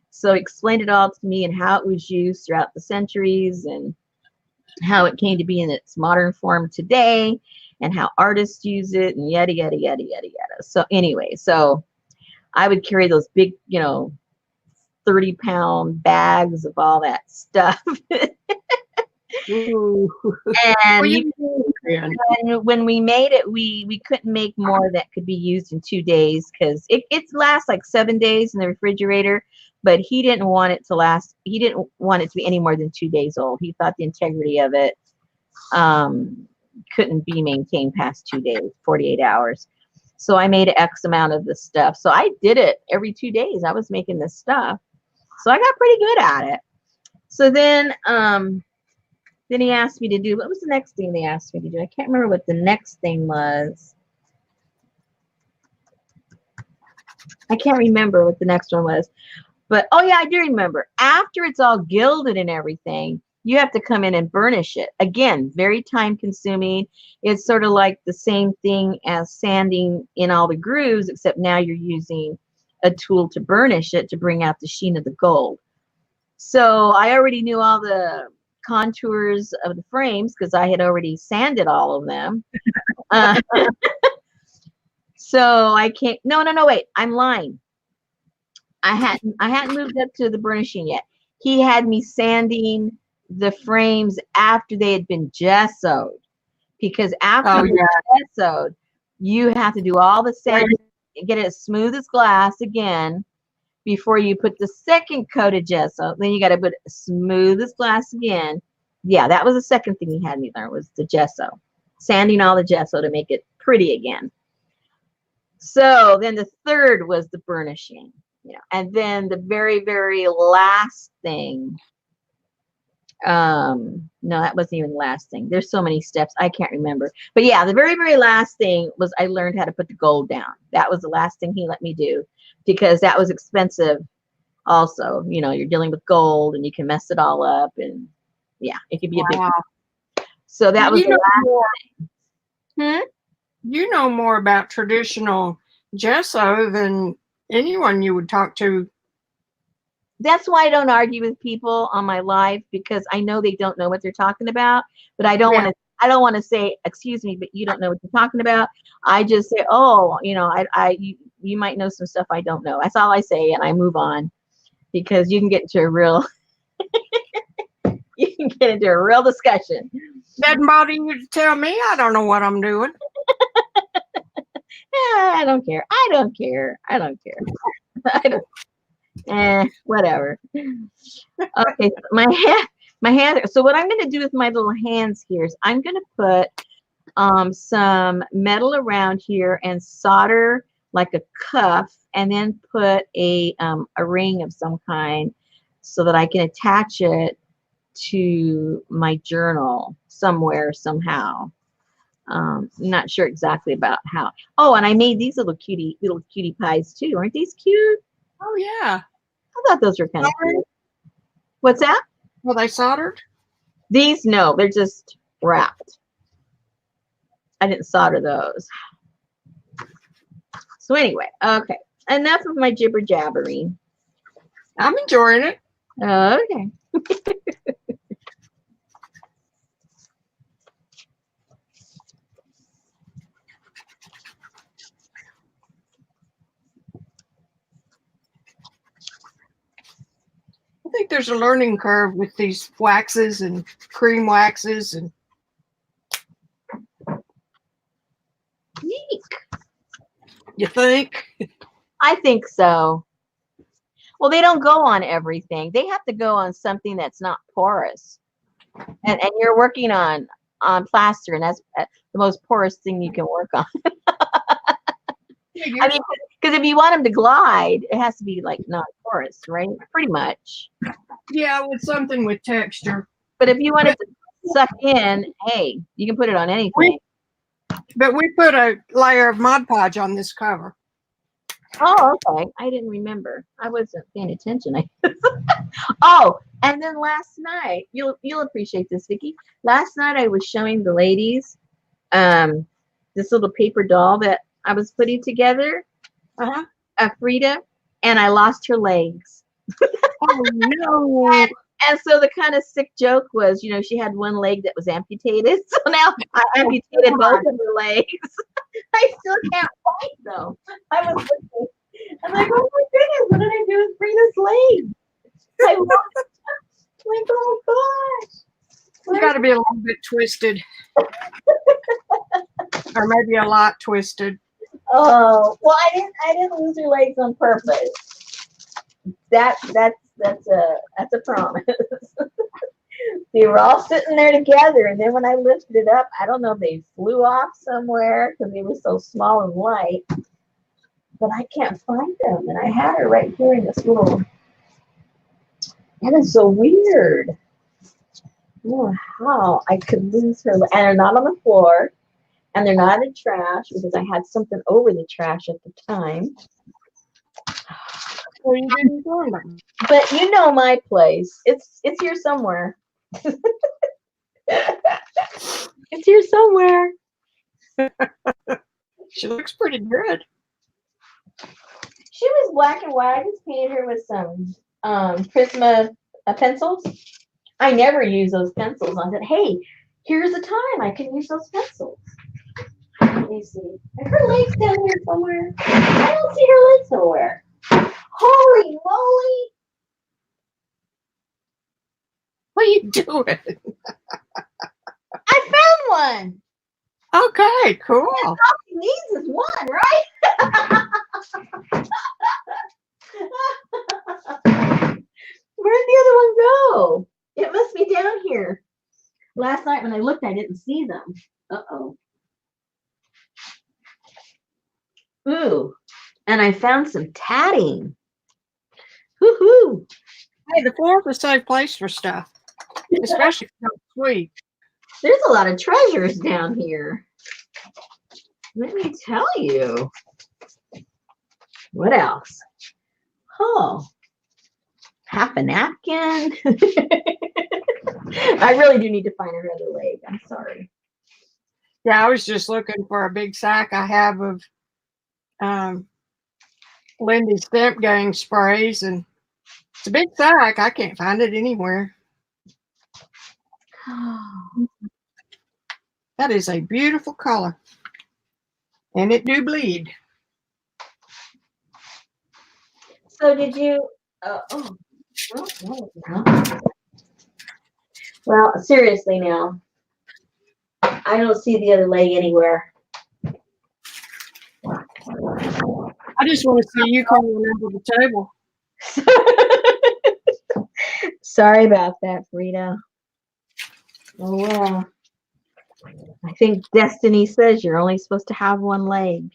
So he explained it all to me and how it was used throughout the centuries and how it came to be in its modern form today and how artists use it and yada yada yada yada yada. So anyway, so I would carry those big, you know, 30-pound bags of all that stuff. Ooh. And Well, when we made it, we couldn't make more that could be used in 2 days because it lasts like 7 days in the refrigerator. But he didn't want it to last. He didn't want it to be any more than 2 days old. He thought the integrity of it couldn't be maintained past 2 days, 48 hours. So I made X amount of this stuff. So I did it every 2 days. I was making this stuff. So I got pretty good at it. So then he asked me to do, what was the next thing they asked me to do? I can't remember what the next thing was. I can't remember what the next one was. But, oh yeah, I do remember. After it's all gilded and everything, you have to come in and burnish it. Again, very time consuming. It's sort of like the same thing as sanding in all the grooves, except now you're using a tool to burnish it to bring out the sheen of the gold. So I already knew all the contours of the frames because I had already sanded all of them. So I can't, no, wait, I'm lying. I hadn't moved up to the burnishing yet. He had me sanding the frames after they had been gessoed, because after they're gessoed, you have to do all the sanding, get it as smooth as glass again before you put the second coat of gesso. Then you got to put it smooth as glass again. Yeah, that was the second thing he had me learn, was the gesso, sanding all the gesso to make it pretty again. So then the third was the burnishing. Yeah, and then the very, very last thing, no, that wasn't even the last thing. There's so many steps, I can't remember. But yeah, the very, very last thing was I learned how to put the gold down. That was the last thing he let me do, because that was expensive also. You know, you're dealing with gold and you can mess it all up, and yeah, it could be a big. So that was the last thing. You know more about traditional gesso than anyone you would talk to. That's why I don't argue with people on my live, because I know they don't know what they're talking about, but I don't want to I don't want to say, excuse me, but you don't know what you're talking about. I just say, oh, you might know some stuff I don't know. That's all I say, and I move on because you can get into a real, you can get into a real discussion. Doesn't bother you to tell me I don't know what I'm doing. I don't care. I don't care. I don't care. I don't. Whatever. Okay, so my hand. So what I'm going to do with my little hands here is I'm going to put some metal around here and solder like a cuff, and then put a ring of some kind so that I can attach it to my journal somewhere somehow. Not sure exactly about how. Oh, and I made these little cutie pies too. Aren't these cute? Oh yeah. I thought those were kind of cute. What's that? Were they soldered? These, no, they're just wrapped. I didn't solder those. So anyway, okay. Enough of my jibber jabbering. I'm enjoying it. Okay. I think there's a learning curve with these waxes and cream waxes, and Yeek. you think? I think so. Well, they don't go on everything. They have to go on something that's not porous. And you're working on plaster, and that's the most porous thing you can work on. I mean, because if you want them to glide, it has to be like non-porous, right? Pretty much. Yeah, with something with texture. But if you want it to suck in, hey, you can put it on anything. But we put a layer of Mod Podge on this cover. Oh, okay. I didn't remember. I wasn't paying attention. Oh, and then last night, you'll appreciate this, Vicki. Last night I was showing the ladies this little paper doll that I was putting together. Frida, and I lost her legs. Oh no. And so the kind of sick joke was, she had one leg that was amputated. So now I amputated both of her legs. I still can't find them. I'm like, oh my goodness, what did I do with Frida's leg? I lost it. Like, oh my gosh. You got to be a little bit twisted. Or maybe a lot twisted. Oh, well, I didn't lose her legs on purpose. That's a promise. They were all sitting there together, and then when I lifted it up, I don't know if they flew off somewhere because they were so small and light, but I can't find them. And I had her right here in this little. That is so weird. Oh, how I could lose her, and they're not on the floor, and they're not in trash because I had something over the trash at the time. Well, you didn't find them. But you know my place. It's here somewhere. It's here somewhere. She looks pretty good. She was black and white. I just painted her with some Prisma pencils. I never use those pencils. I said, hey, here's a time I can use those pencils. Let me see. Are her legs down here somewhere? I don't see her legs nowhere. Holy moly! What are you doing? I found one. Okay, cool. All she needs is one, right? Where'd the other one go? It must be down here. Last night when I looked, I didn't see them. Uh-oh. Ooh, and I found some tatting. Woohoo! Hey, the floor is a safe place for stuff, especially if it's sweet. There's a lot of treasures down here. Let me tell you. What else? Oh, half a napkin. I really do need to find her other leg. I'm sorry. Yeah, I was just looking for a big sack I have of Lindy's Stamp Gang sprays, and it's a big sack. I can't find it anywhere. That is a beautiful color. And it do bleed. So did you, well, seriously now, I don't see the other leg anywhere. I just want to see you coming under the table. Sorry about that, Frida. Oh, well. I think destiny says you're only supposed to have one leg.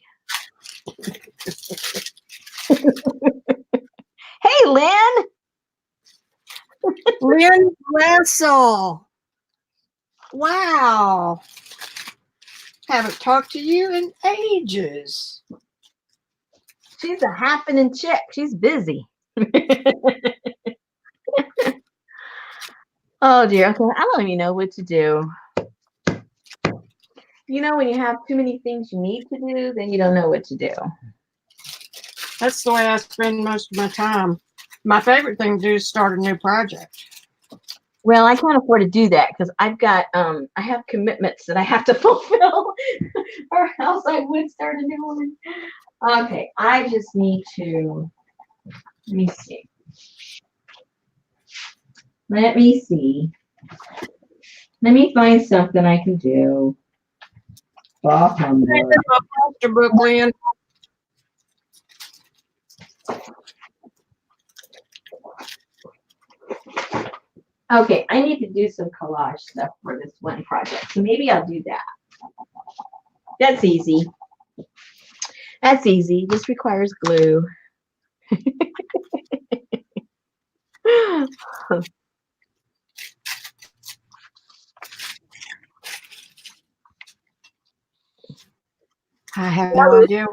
Hey, Lynn. Lynn Russell. Wow. Haven't talked to you in ages. She's a happening chick. She's busy. Oh, dear. Okay, I don't even know what to do. You know, when you have too many things you need to do, then you don't know what to do. That's the way I spend most of my time. My favorite thing to do is start a new project. Well, I can't afford to do that because I've got I have commitments that I have to fulfill, or else I would start a new one. Okay, I just need to let me see. Let me see. Let me find something I can do. Oh, Plaster book, Lynn. okay, I need to do some collage stuff for this one project, so maybe I'll do that. That's easy. That's easy. This requires glue. I have no idea.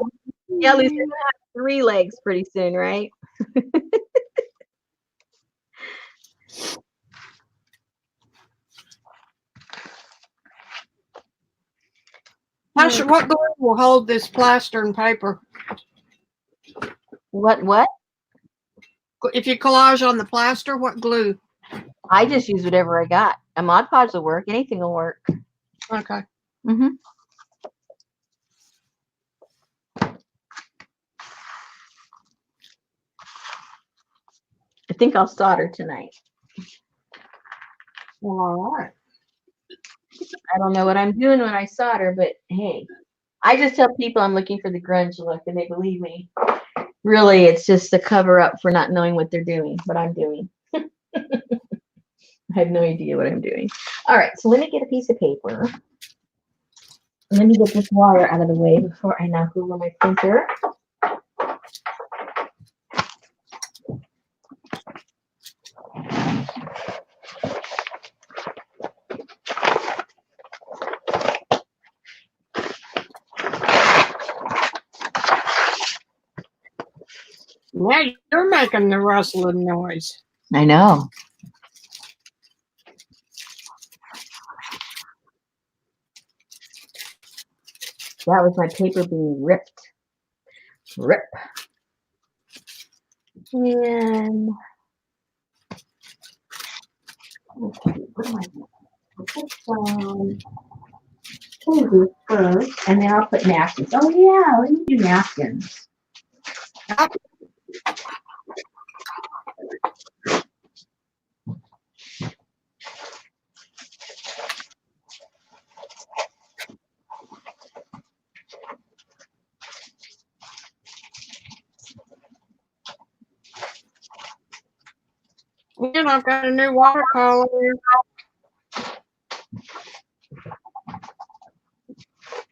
Yeah, Lucy, you're gonna have 3 legs pretty soon, right? What glue will hold this plaster and paper? What? If you collage on the plaster, what glue? I just use whatever I got. A Mod Podge will work. Anything will work. Okay. Mm-hmm. I think I'll solder tonight. Well, all right. I don't know what I'm doing when I solder, but hey, I just tell people I'm looking for the grunge look, and they believe me. Really, it's just a cover up for not knowing what they're doing, what I'm doing. I have no idea what I'm doing. All right, so let me get a piece of paper. Let me get this wire out of the way before I knock over my printer. Now you're making the rustling noise. I know. That was my paper being ripped. Rip. And okay, what am I doing? Put this first, and then I'll put napkins. Oh yeah, let me do napkins. And I've got a new watercolor.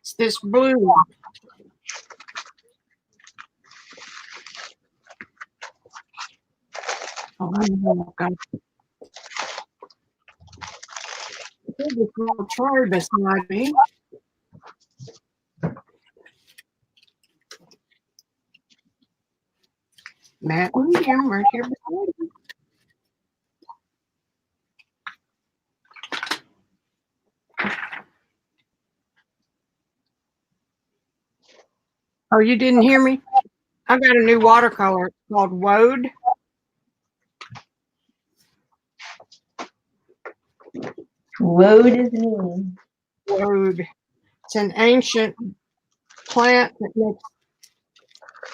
It's this blue. Oh, God. There's this little tray beside me. Matt William right here beside me. Oh, you didn't hear me? I got a new watercolor. It's called Woad. Woe is me. road. It's an ancient plant that makes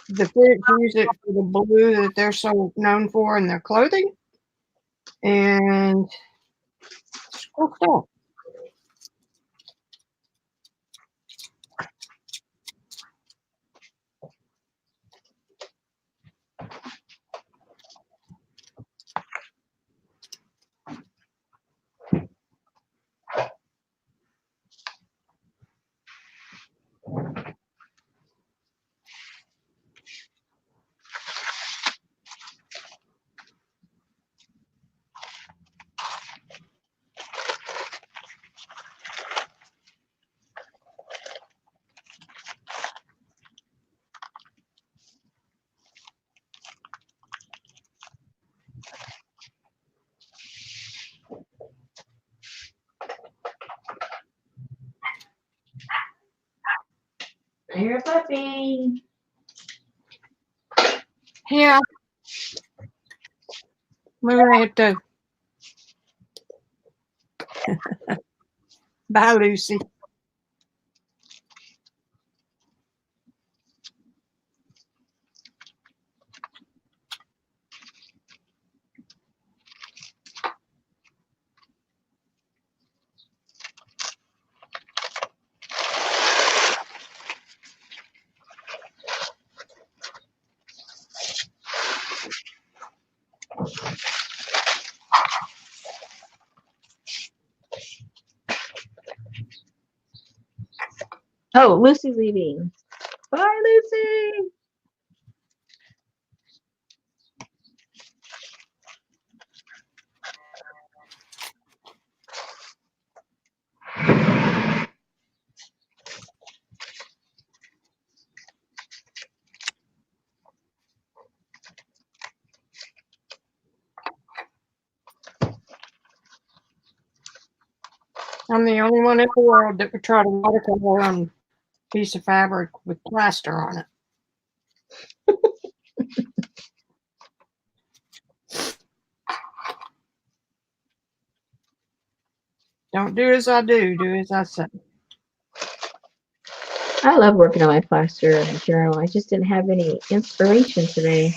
the French use it for the blue that they're so known for in their clothing. And it's cool stuff. You're a puppy. Yeah. We have to. Bye, Lucy. Oh, Lucy's leaving. Bye, Lucy. I'm the only one in the world that would try to watercolor on a piece of fabric with plaster on it. Don't do as I do, do as I say. I love working on my plaster journal. I just didn't have any inspiration today.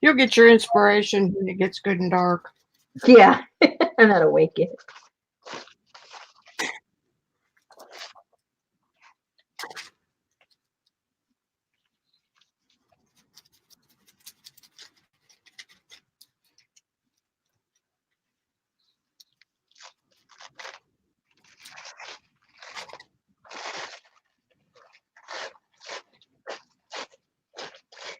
You'll get your inspiration when it gets good and dark. Yeah, I'm not awake yet.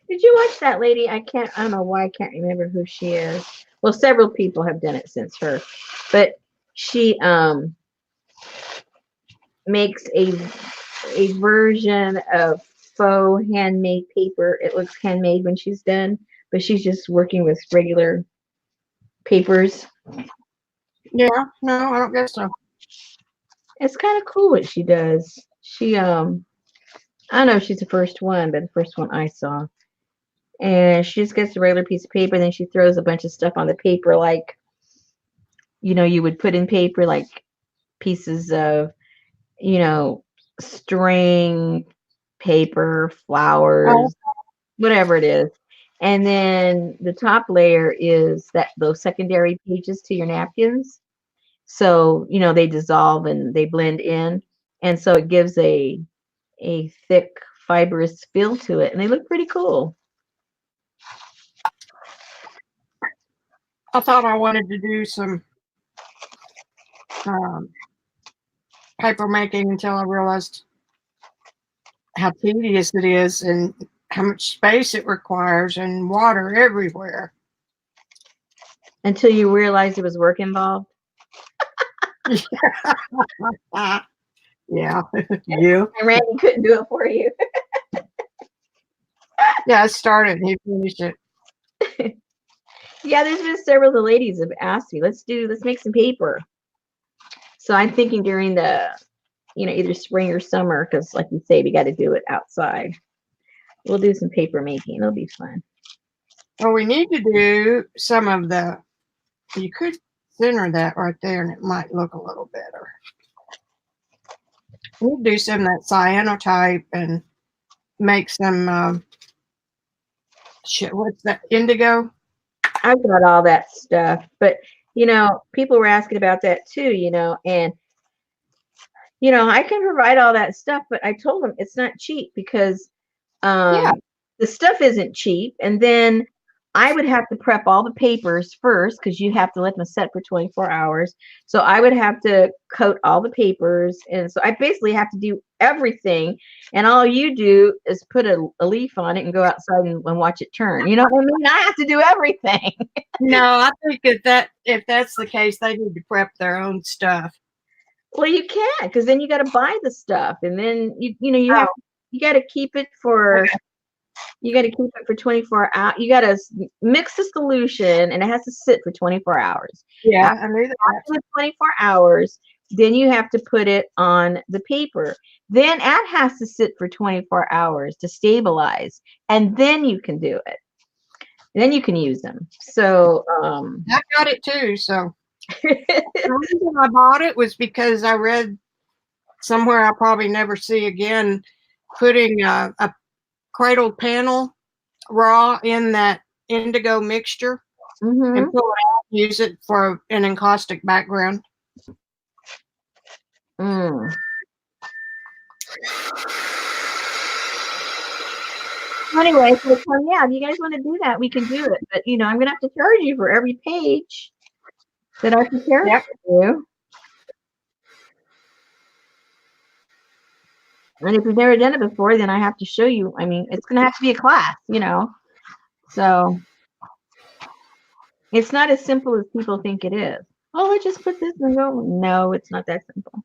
Did you watch that lady? I don't know why I can't remember who she is. Well, several people have done it since her, but she makes a version of faux handmade paper. It looks handmade when she's done, but she's just working with regular papers. Yeah, no, I don't guess so. It's kind of cool what she does. She I don't know if she's the first one, but the first one I saw. And she just gets a regular piece of paper, and then she throws a bunch of stuff on the paper, like you would put in paper, like pieces of string, paper, flowers, whatever it is. And then the top layer is those secondary pages to your napkins. So, they dissolve and they blend in. And so it gives a thick, fibrous feel to it. And they look pretty cool. I thought I wanted to do some paper making until I realized how tedious it is and how much space it requires and water everywhere. Until you realize there was work involved. Yeah. You. And Randy couldn't do it for you. Yeah, I started and he finished it. Yeah, there's been several of the ladies have asked me, let's make some paper. So I'm thinking during the, either spring or summer, because like you say, we got to do it outside. We'll do some paper making. It'll be fun. Well, we need to do some of you could center that right there, and it might look a little better. We'll do some of that cyanotype and make some, what's that, indigo? I've got all that stuff, but people were asking about that too, and I can provide all that stuff, but I told them it's not cheap because Yeah. the stuff isn't cheap, and then I would have to prep all the papers first because you have to let them set for 24 hours. So I would have to coat all the papers, and so I basically have to do everything. And all you do is put a leaf on it and go outside and watch it turn. You know what I mean? I have to do everything. No, I think if that's the case, they need to prep their own stuff. Well, you can't, because then you got to buy the stuff, and then you got to keep it for. You got to keep it for 24 hours. You got to mix the solution, and it has to sit for 24 hours. Yeah, I knew that. After 24 hours, then you have to put it on the paper. Then it has to sit for 24 hours to stabilize, and then you can do it. Then you can use them. So I got it too. So the reason I bought it was because I read somewhere I'll probably never see again, putting a cradled panel raw in that indigo mixture and pull it out, use it for an encaustic background. Anyway, so yeah, if you guys want to do that, we can do it. But I'm gonna have to charge you for every page that I prepare for you. And if you've never done it before, then I have to show you. I mean, it's gonna have to be a class, So it's not as simple as people think it is. Oh, I just put this and go. No, it's not that simple.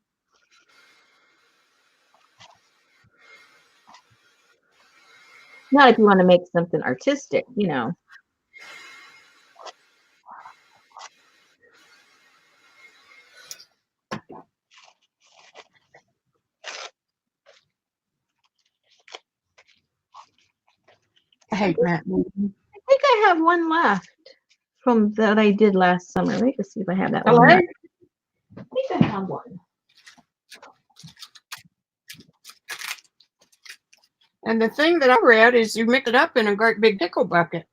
Not if you want to make something artistic, I hate matte. I think I have one left from that I did last summer. Let me just see if I have that one. I think I have one. And the thing that I read is you mix it up in a great big pickle bucket.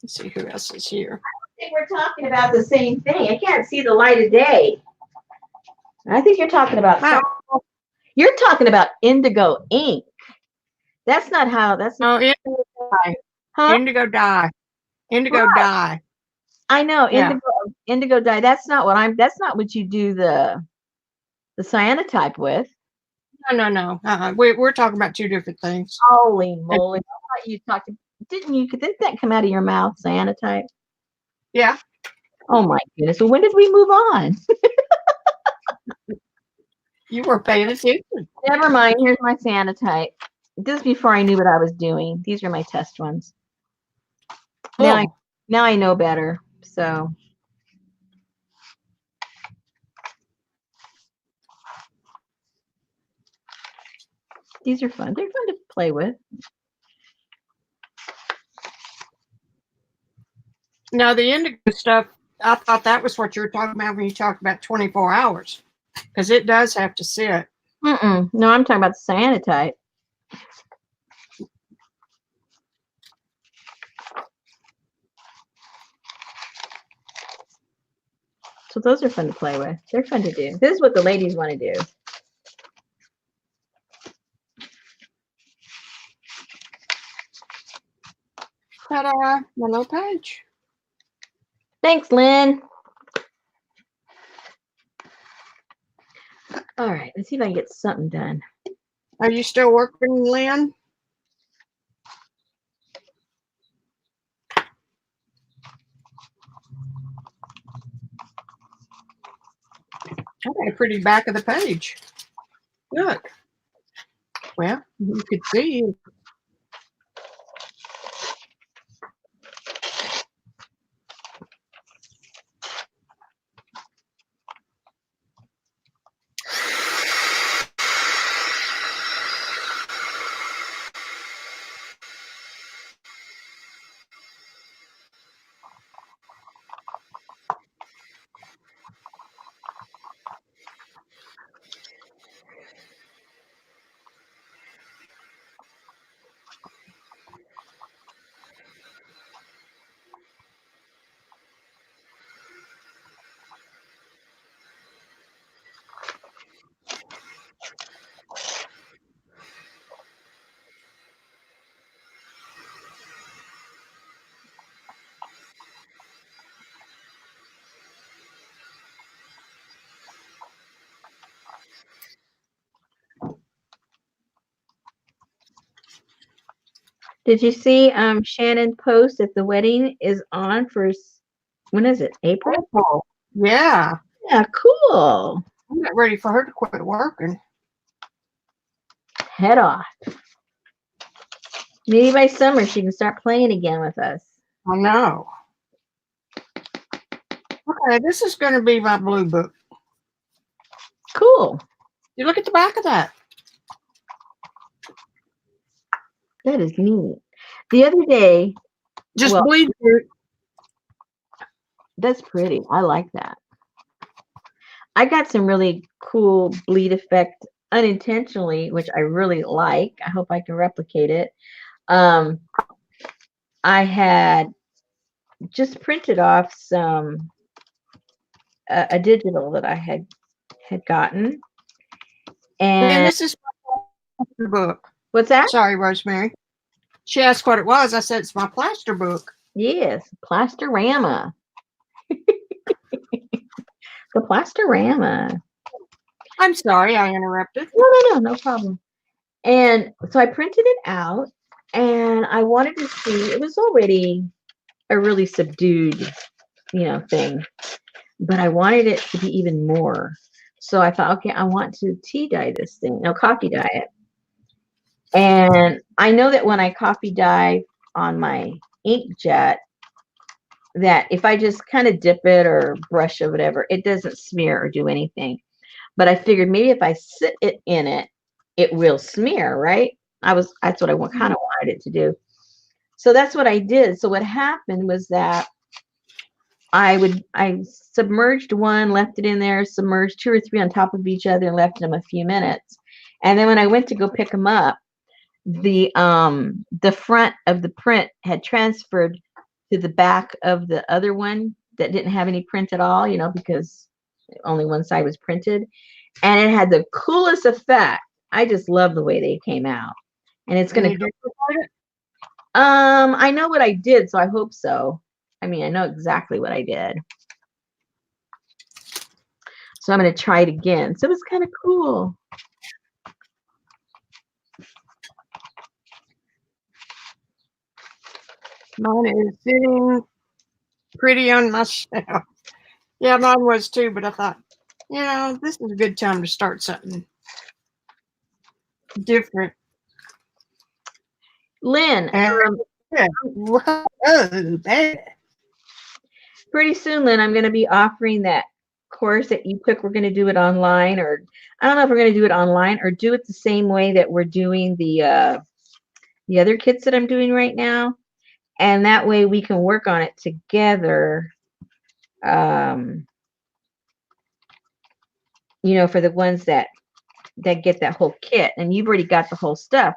Let's see who else is here. I think we're talking about the same thing. I can't see the light of day. I think you're talking about you're talking about indigo ink. That's not how. That's no indigo dye. Huh? Indigo dye. Indigo dye. I know indigo dye. That's not what That's not what you do the cyanotype with. No. We're talking about two different things. Holy moly! I thought you talked. Didn't that come out of your mouth? Cyanotype. Yeah. Oh my goodness! So when did we move on? You were paying attention. Never mind. Here's my cyanotype. This is before I knew what I was doing. These are my test ones. Now I know better. So these are fun. They're fun to play with. Now the indigo stuff, I thought that was what you were talking about when you talked about 24 hours, because it does have to sit. No, I'm talking about the cyanotype. So those are fun to play with. They're fun to do. This is what the ladies want to do. Ta-da, my little page. Thanks, Lynn. All right, let's see if I can get something done. Are you still working, Lynn? Okay, pretty back of the page. Look. Well, you could see. Did you see Shannon post that the wedding is on for when is it? April? April. Yeah. Yeah, cool. I'm not ready for her to quit working. Head off. Maybe by summer she can start playing again with us. I know. Okay, this is going to be my blue book. Cool. You look at the back of that. That is neat. The other day, Just well, bleed through. That's pretty. I like that. I got some really cool bleed effect unintentionally, which I really like. I hope I can replicate it. I had just printed off some a digital that I had gotten, And and this is my book. what's that? Sorry, Rosemary. She asked what it was. I said it's my plaster book. Yes, Plastorama. The Plastorama. I'm sorry I interrupted. No problem. And so I printed it out, and I wanted to see. It was already a really subdued, thing, but I wanted it to be even more. So I thought, okay, I want to tea dye this thing, no, coffee dye it. And I know that when I coffee dye on my inkjet, that if I just kind of dip it or brush or whatever, it doesn't smear or do anything. But I figured maybe if I sit it in it, it will smear, right? That's what I kind of wanted it to do. So that's what I did. So what happened was that I submerged one, left it in there, submerged 2 or 3 on top of each other, and left them a few minutes. And then when I went to go pick them up, the front of the print had transferred to the back of the other one that didn't have any print at all, because only one side was printed. And it had the coolest effect. I just love the way they came out. And it's going to I know what I did, so I hope so. I mean, I know exactly what I did. So I'm going to try it again. So it was kind of cool. Mine is sitting pretty on my shelf. Yeah, mine was too, but I thought, this is a good time to start something different. Lynn, pretty soon, Lynn, I'm going to be offering that course that you took. We're going to do it online, or I don't know if we're going to do it online or do it the same way that we're doing the other kits that I'm doing right now. And that way we can work on it together. For the ones that get that whole kit, and you've already got the whole stuff.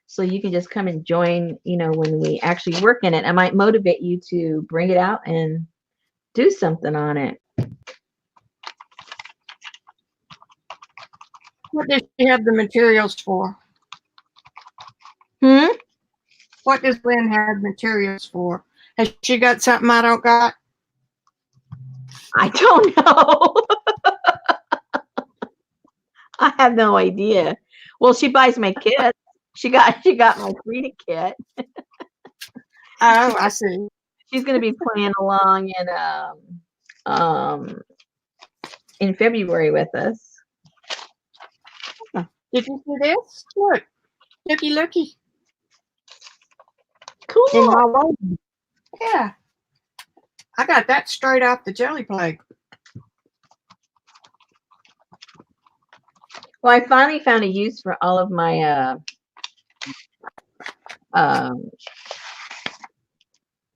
So you can just come and join, when we actually work in it. I might motivate you to bring it out and do something on it. What does she have the materials for? What does Lynn have materials for? Has she got something I don't got? I don't know. I have no idea. Well, she buys my kit. She got my reading kit. Oh, I see. She's going to be playing along in February with us. Did you see this? Look, looky. Cool. In my room. Yeah, I got that straight off the jelly plate. Well, I finally found a use for all of my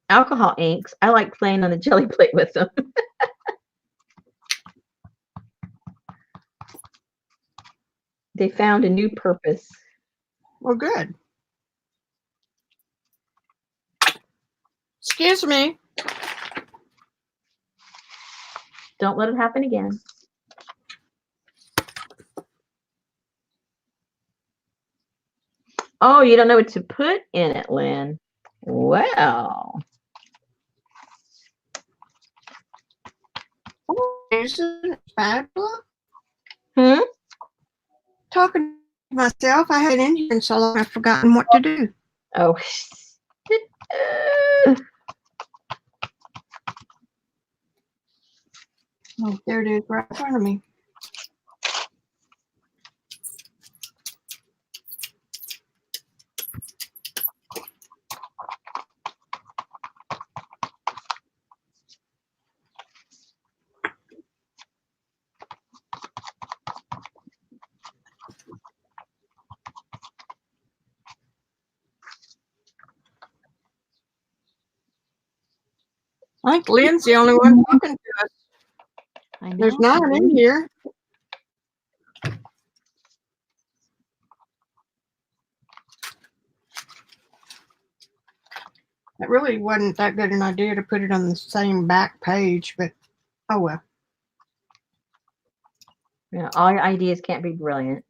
alcohol inks. I like playing on the jelly plate with them. They found a new purpose. Well, good. Excuse me. Don't let it happen again. Oh, you don't know what to put in it, Lynn. Well. Isn't it fabulous? Talking to myself, I haven't been in here in so long I've forgotten what to do. Oh, Oh, there it is, right in front of me. I think Lynn's the only one talking to us. I know. There's 9 in here. It really wasn't that good an idea to put it on the same back page, but oh well. Yeah, all your ideas can't be brilliant.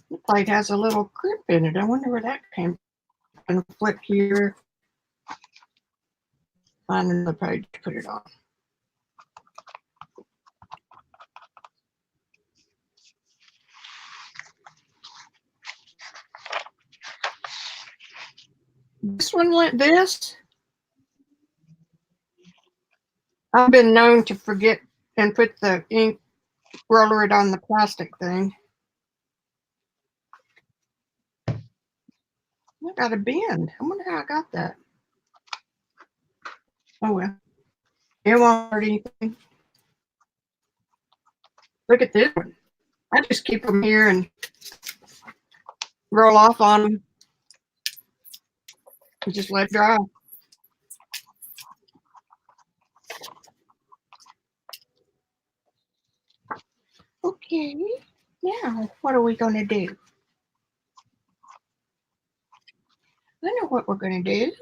The plate has a little grip in it. I wonder where that came from. And flip here. Find another page to put it on. This one like this. I've been known to forget and put the ink roller it on the plastic thing. I got a bend. I wonder how I got that. Oh well. It won't hurt anything. Look at this one. I just keep them here and roll off on them and just let it dry. Okay, now what are we going to do? I know what we're going to do.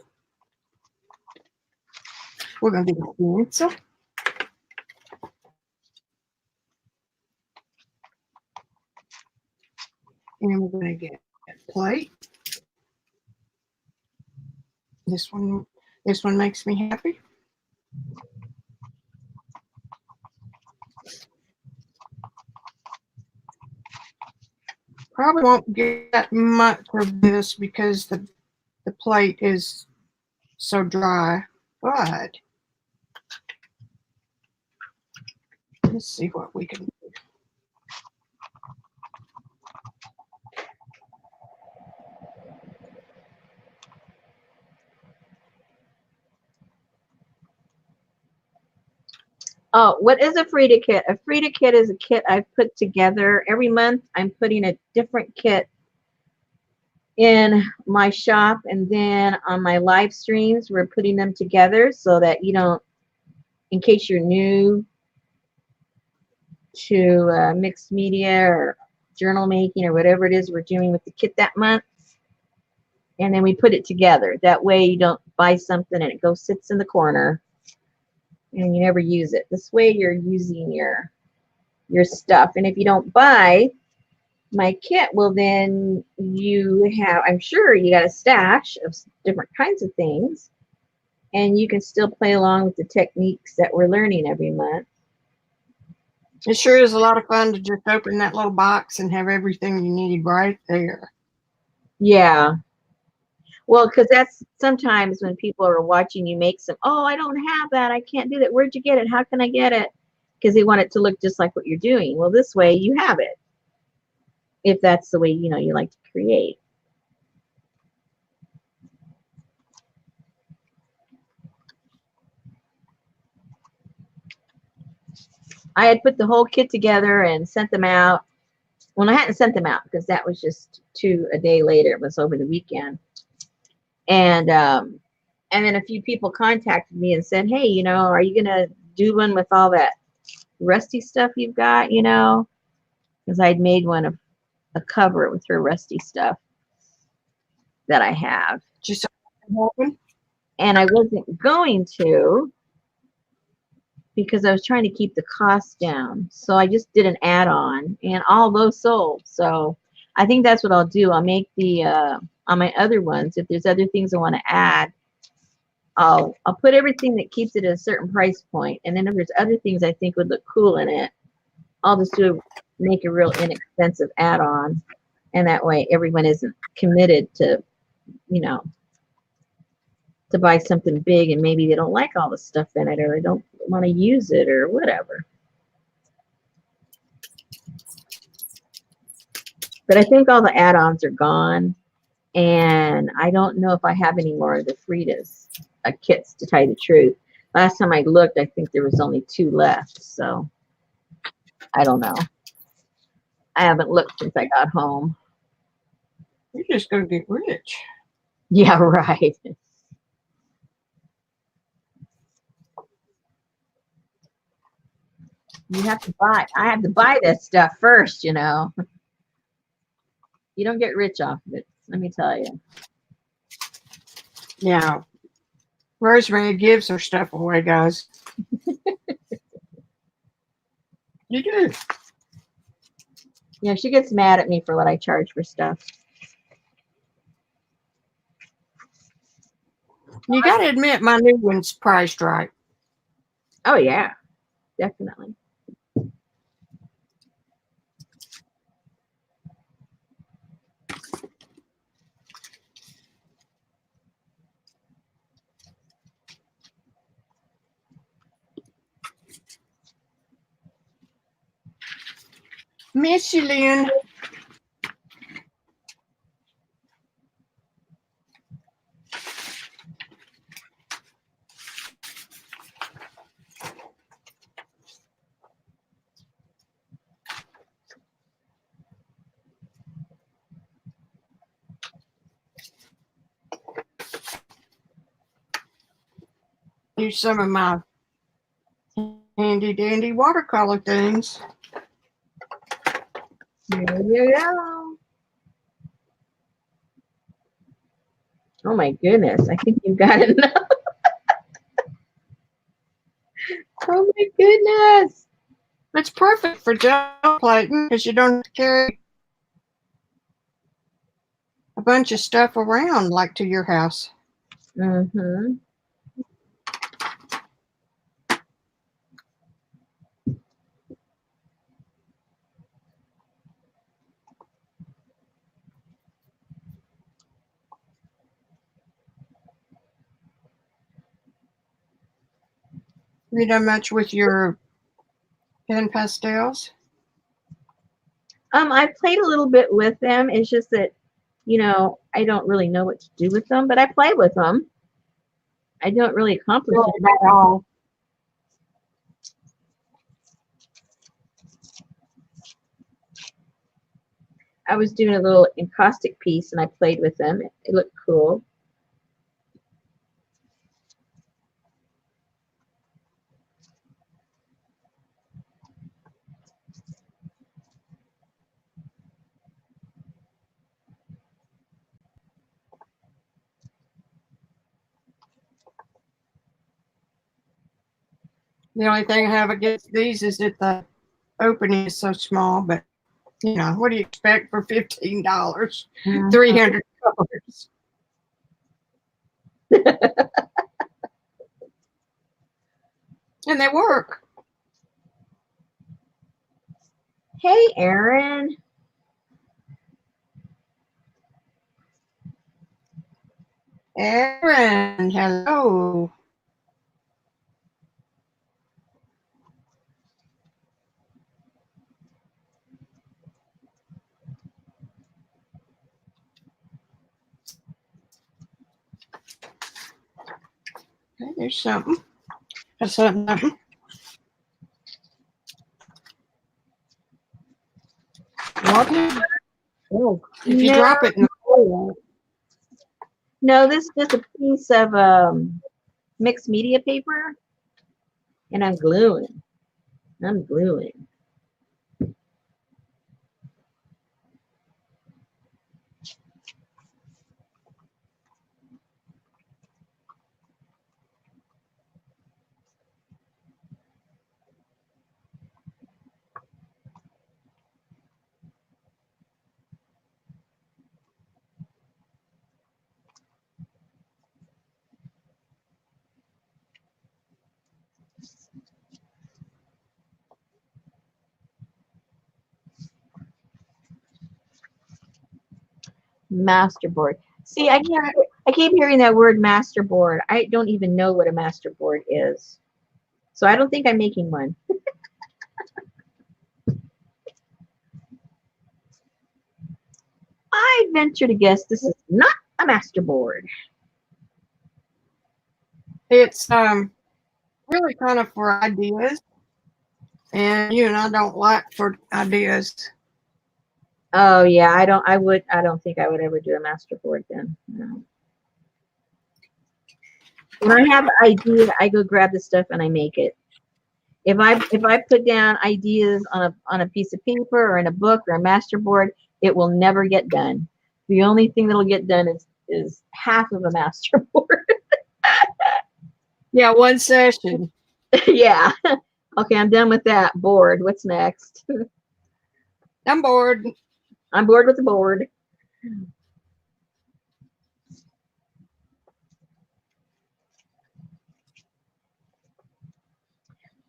We're going to do a pencil. And we're going to get a plate. This one makes me happy. Probably won't get that much of this because the plate is so dry, but let's see what we can do. Oh, what is a Frida kit? A Frida kit is a kit I've put together. Every month I'm putting a different kit in my shop, and then on my live streams we're putting them together so that you don't, in case you're new to mixed media or journal making or whatever it is we're doing with the kit that month, and then we put it together. That way you don't buy something and it goes sits in the corner and you never use it. This way you're using your stuff. And if you don't buy my kit, well then you have, I'm sure you got a stash of different kinds of things, and you can still play along with the techniques that we're learning every month. It sure is a lot of fun to just open that little box and have everything you need right there. Yeah. Well, because that's sometimes when people are watching you make some, oh, I don't have that. I can't do that. Where'd you get it? How can I get it? Because they want it to look just like what you're doing. Well, this way you have it, if that's the way, you like to create. I had put the whole kit together and sent them out. Well, I hadn't sent them out because that was just a day later. It was over the weekend. And then a few people contacted me and said, hey, are you going to do one with all that rusty stuff you've got, because I'd made one of a cover with her rusty stuff that I have. Just open. And I wasn't going to because I was trying to keep the cost down. So I just did an add-on, and all those sold. So I think that's what I'll do. I'll make the on my other ones, if there's other things I want to add, I'll put everything that keeps it at a certain price point. And then if there's other things I think would look cool in it, I'll just make a real inexpensive add-on, and that way everyone isn't committed to, you know, to buy something big and maybe they don't like all the stuff in it or they don't want to use it or whatever. But I think all the add-ons are gone, and I don't know if I have any more of the Frida's kits, to tell you the truth. Last time I looked, I think there was only 2 left, so I don't know. I haven't looked since I got home. You're just going to get rich. Yeah, right. You have to buy. I have to buy this stuff first, you know. You don't get rich off of it, let me tell you. Yeah. Rosemary gives her stuff away, guys. You do. Yeah, she gets mad at me for what I charge for stuff. You got to admit, my new one's priced right. Oh, yeah, definitely. Miss you, Lynn. Use some of my handy dandy watercolor things. There you go. Oh my goodness, I think you've got enough. Oh my goodness. It's perfect for gel plating because you don't have to carry a bunch of stuff around like to your house. Mm-hmm. You done much with your pen pastels? I played a little bit with them. It's just that, you know, I don't really know what to do with them, but I play with them. I don't really accomplish Really it. not all. I was doing a little encaustic piece and I played with them. It looked cool. The only thing I have against these is that the opening is so small, but you know, what do you expect for $15? Mm-hmm. 300 colors. And they work. Hey, Erin. Erin, hello. Okay, there's something. That's something. Oh, if you drop it in the hole. No, this is just a piece of mixed media paper, and I'm gluing. I'm gluing. Masterboard. See, I keep hearing that word masterboard. I don't even know what a masterboard is. So I don't think I'm making one. I venture to guess this is not a masterboard. It's really kind of for ideas, and you and I don't like for ideas. Oh yeah, I don't think I would ever do a masterboard then. No. When I have an idea, I go grab the stuff and I make it. If I put down ideas on a piece of paper or in a book or a masterboard, it will never get done. The only thing that'll get done is half of a masterboard. Yeah, one session. Yeah. Okay, I'm done with that. Bored. What's next? I'm bored. I'm bored with the board.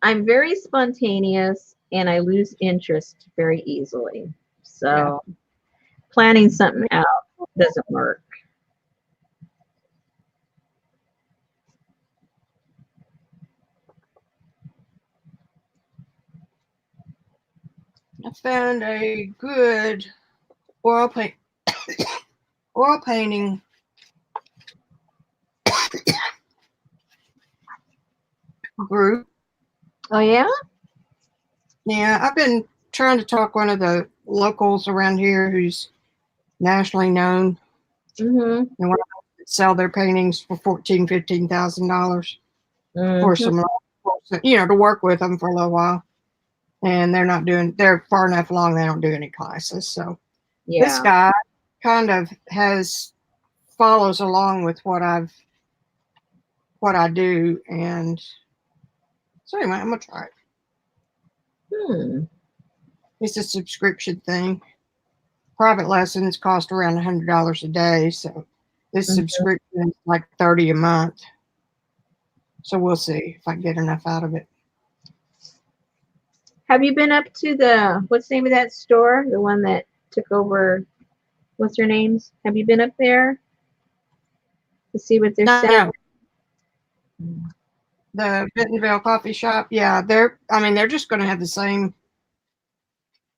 I'm very spontaneous and I lose interest very easily. So planning something out doesn't work. I found a good oil paint oil painting group. Oh yeah? Yeah, I've been trying to talk one of the locals around here who's nationally known Mm-hmm. and want to sell their paintings for $15,000 for Mm-hmm. some, to work with them for a little while. And they're far enough along, they don't do any classes. So this Yeah. guy kind of follows along with what I do. And so anyway, I'm going to try it. Hmm. It's a subscription thing. Private lessons cost around $100 a day. So this Mhm. subscription is like $30 a month. So we'll see if I get enough out of it. Have you been up to what's the name of that store? The one that took over, what's their names? Have you been up there to see what they're selling? No. The Bentonville coffee shop, yeah, they're just going to have the same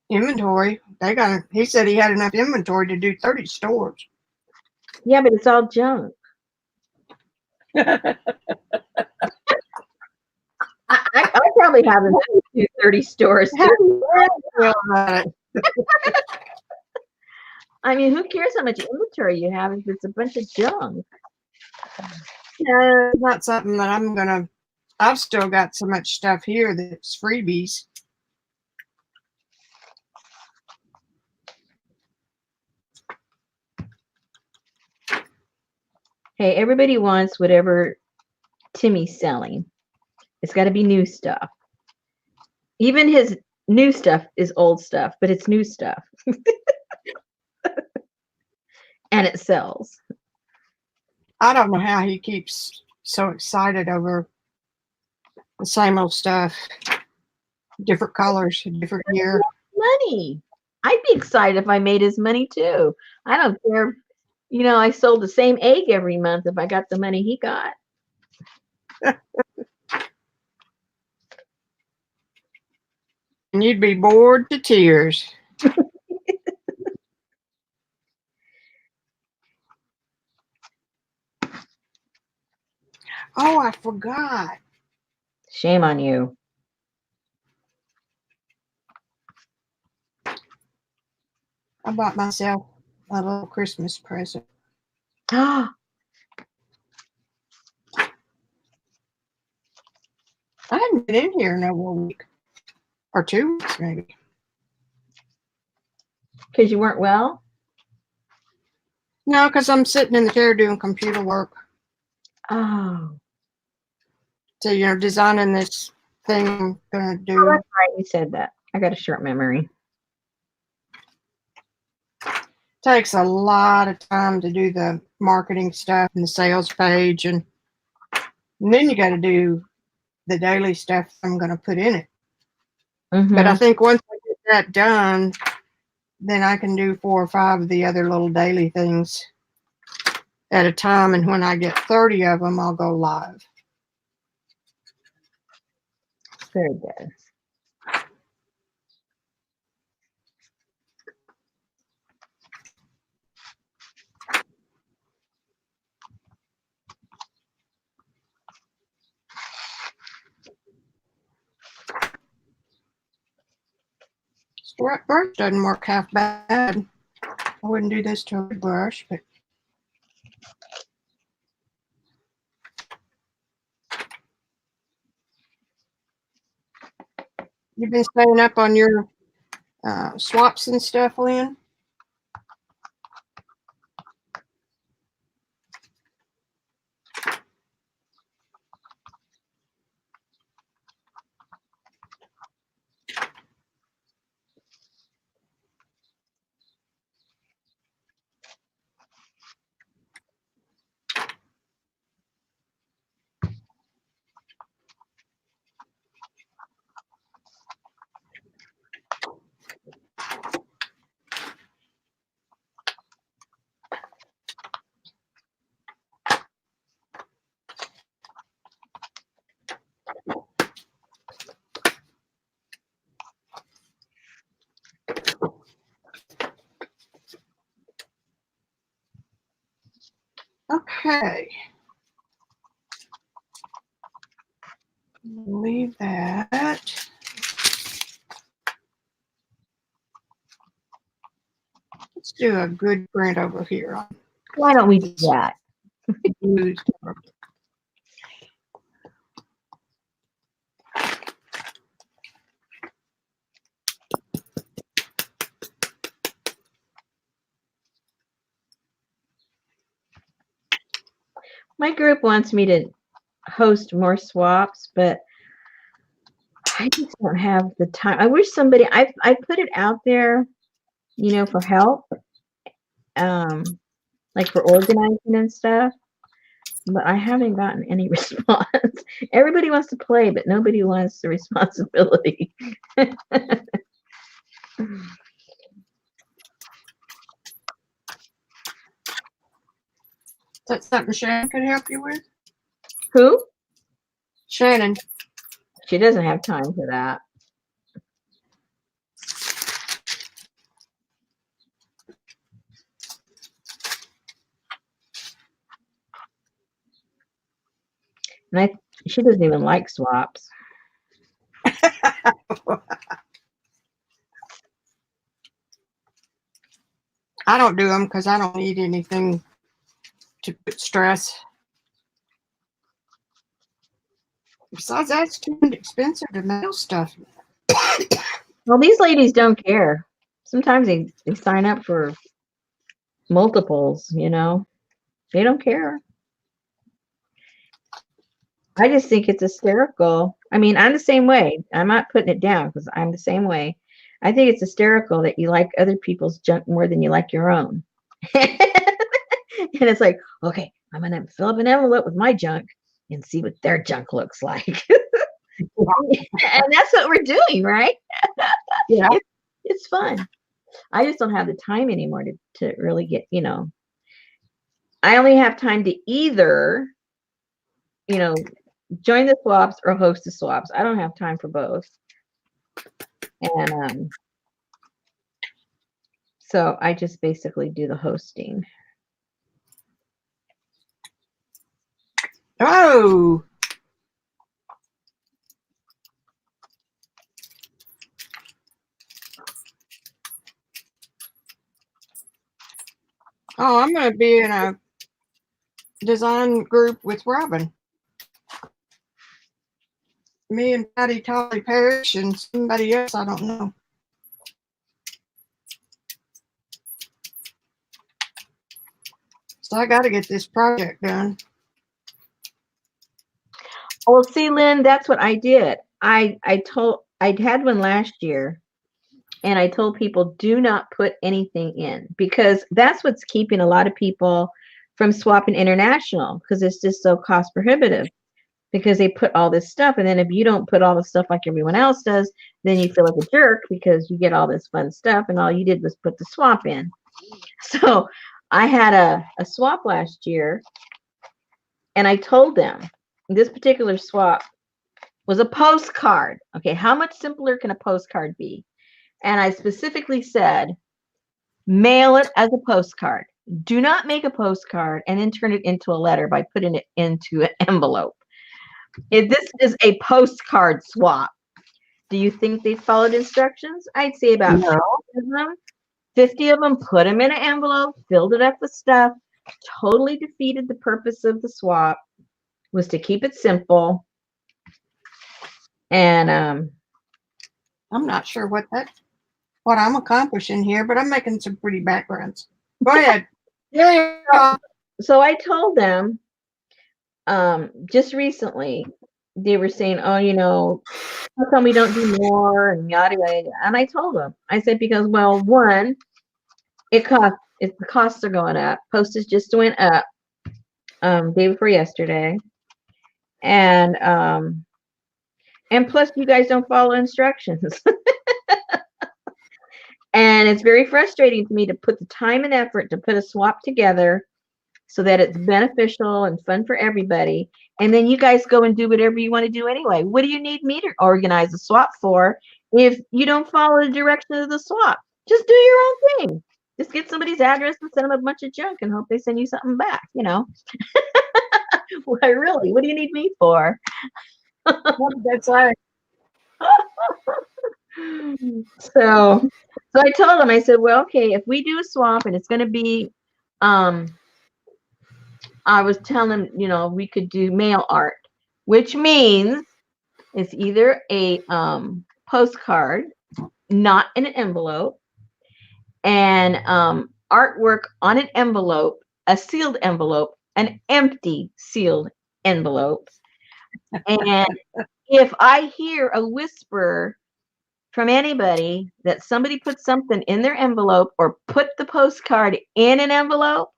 inventory. He said he had enough inventory to do 30 stores. Yeah, but it's all junk. I probably have enough to do 30 stores too. I mean, who cares how much inventory you have if it's a bunch of junk? Yeah, it's not something that I've still got so much stuff here that's freebies. Hey, everybody wants whatever Timmy's selling. It's got to be new stuff. Even his new stuff is old stuff, but it's new stuff. And it sells. I don't know how he keeps so excited over the same old stuff, different colors, different year. Money. I'd be excited if I made his money too. I don't care. I sold the same egg every month if I got the money he got. And you'd be bored to tears. Oh, I forgot. Shame on you. I bought myself a little Christmas present. Ah. I hadn't been in here in over a week or 2 weeks, maybe. Because you weren't well? No, because I'm sitting in the chair doing computer work. Oh. So, designing this thing I'm going to do. Oh, that's right. You said that. I got a short memory. Takes a lot of time to do the marketing stuff and the sales page. And then you got to do the daily stuff I'm going to put in it. Mm-hmm. But I think once I get that done, then I can do 4 or 5 of the other little daily things at a time. And when I get 30 of them, I'll go live. Very good. Strap brush doesn't work half bad. I wouldn't do this to a brush, but you've been staying up on your swaps and stuff, Lynn? Okay. Leave that. Let's do a good print over here. Why don't we do that? My group wants me to host more swaps, but I just don't have the time. I wish somebody, I put it out there, you know, for help, like for organizing and stuff, but I haven't gotten any response. Everybody wants to play, but nobody wants the responsibility. Is that something Shannon could help you with? Who? Shannon. She doesn't have time for that. And she doesn't even like swaps. I don't do them because I don't need anything to put stress. Besides, that's too expensive to mail stuff. Well, these ladies don't care. Sometimes they sign up for multiples, you know. They don't care. I just think it's hysterical. I mean, I'm the same way. I'm not putting it down because I'm the same way. I think it's hysterical that you like other people's junk more than you like your own. And it's like, okay, I'm going to fill up an envelope with my junk and see what their junk looks like. And that's what we're doing, right? Yeah. It's fun. I just don't have the time anymore to really get, you know, I only have time to either, you know, join the swaps or host the swaps. I don't have time for both. And so I just basically do the hosting. Oh. Oh, I'm going to be in a design group with Robin. Me and Patty Tolly Parrish and somebody else I don't know. So I got to get this project done. Well, see, Lynn, that's what I did. I had one last year, and I told people do not put anything in because that's what's keeping a lot of people from swapping international because it's just so cost prohibitive. because they put all this stuff. And then if you don't put all the stuff like everyone else does, then you feel like a jerk because you get all this fun stuff and all you did was put the swap in. So I had a swap last year, and I told them this particular swap was a postcard. Okay, how much simpler can a postcard be? And I specifically said, mail it as a postcard. Do not make a postcard and then turn it into a letter by putting it into an envelope. If this is a postcard swap, do you think they followed instructions? I'd say about 50 of them put them in an envelope, filled it up with stuff, totally defeated the purpose of the swap, was to keep it simple. And I'm not sure what I'm accomplishing here, but I'm making some pretty backgrounds. Go ahead. Yeah. So I told them just recently, they were saying, oh, you know, how come we don't do more and yada yada. And I told them, I said, because, well, one, the costs are going up. Postage just went up day before yesterday. And plus you guys don't follow instructions. And it's very frustrating to me to put the time and effort to put a swap together so that it's beneficial and fun for everybody. And then you guys go and do whatever you want to do anyway. What do you need me to organize a swap for if you don't follow the direction of the swap? Just do your own thing. Just get somebody's address and send them a bunch of junk and hope they send you something back, you know. Why, really? What do you need me for? That's right. So I told them, I said, well, okay, if we do a swap and it's going to be, I was telling them, you know, we could do mail art, which means it's either a postcard, not in an envelope, and artwork on an envelope, a sealed envelope, an empty sealed envelope. And if I hear a whisper from anybody that somebody put something in their envelope or put the postcard in an envelope,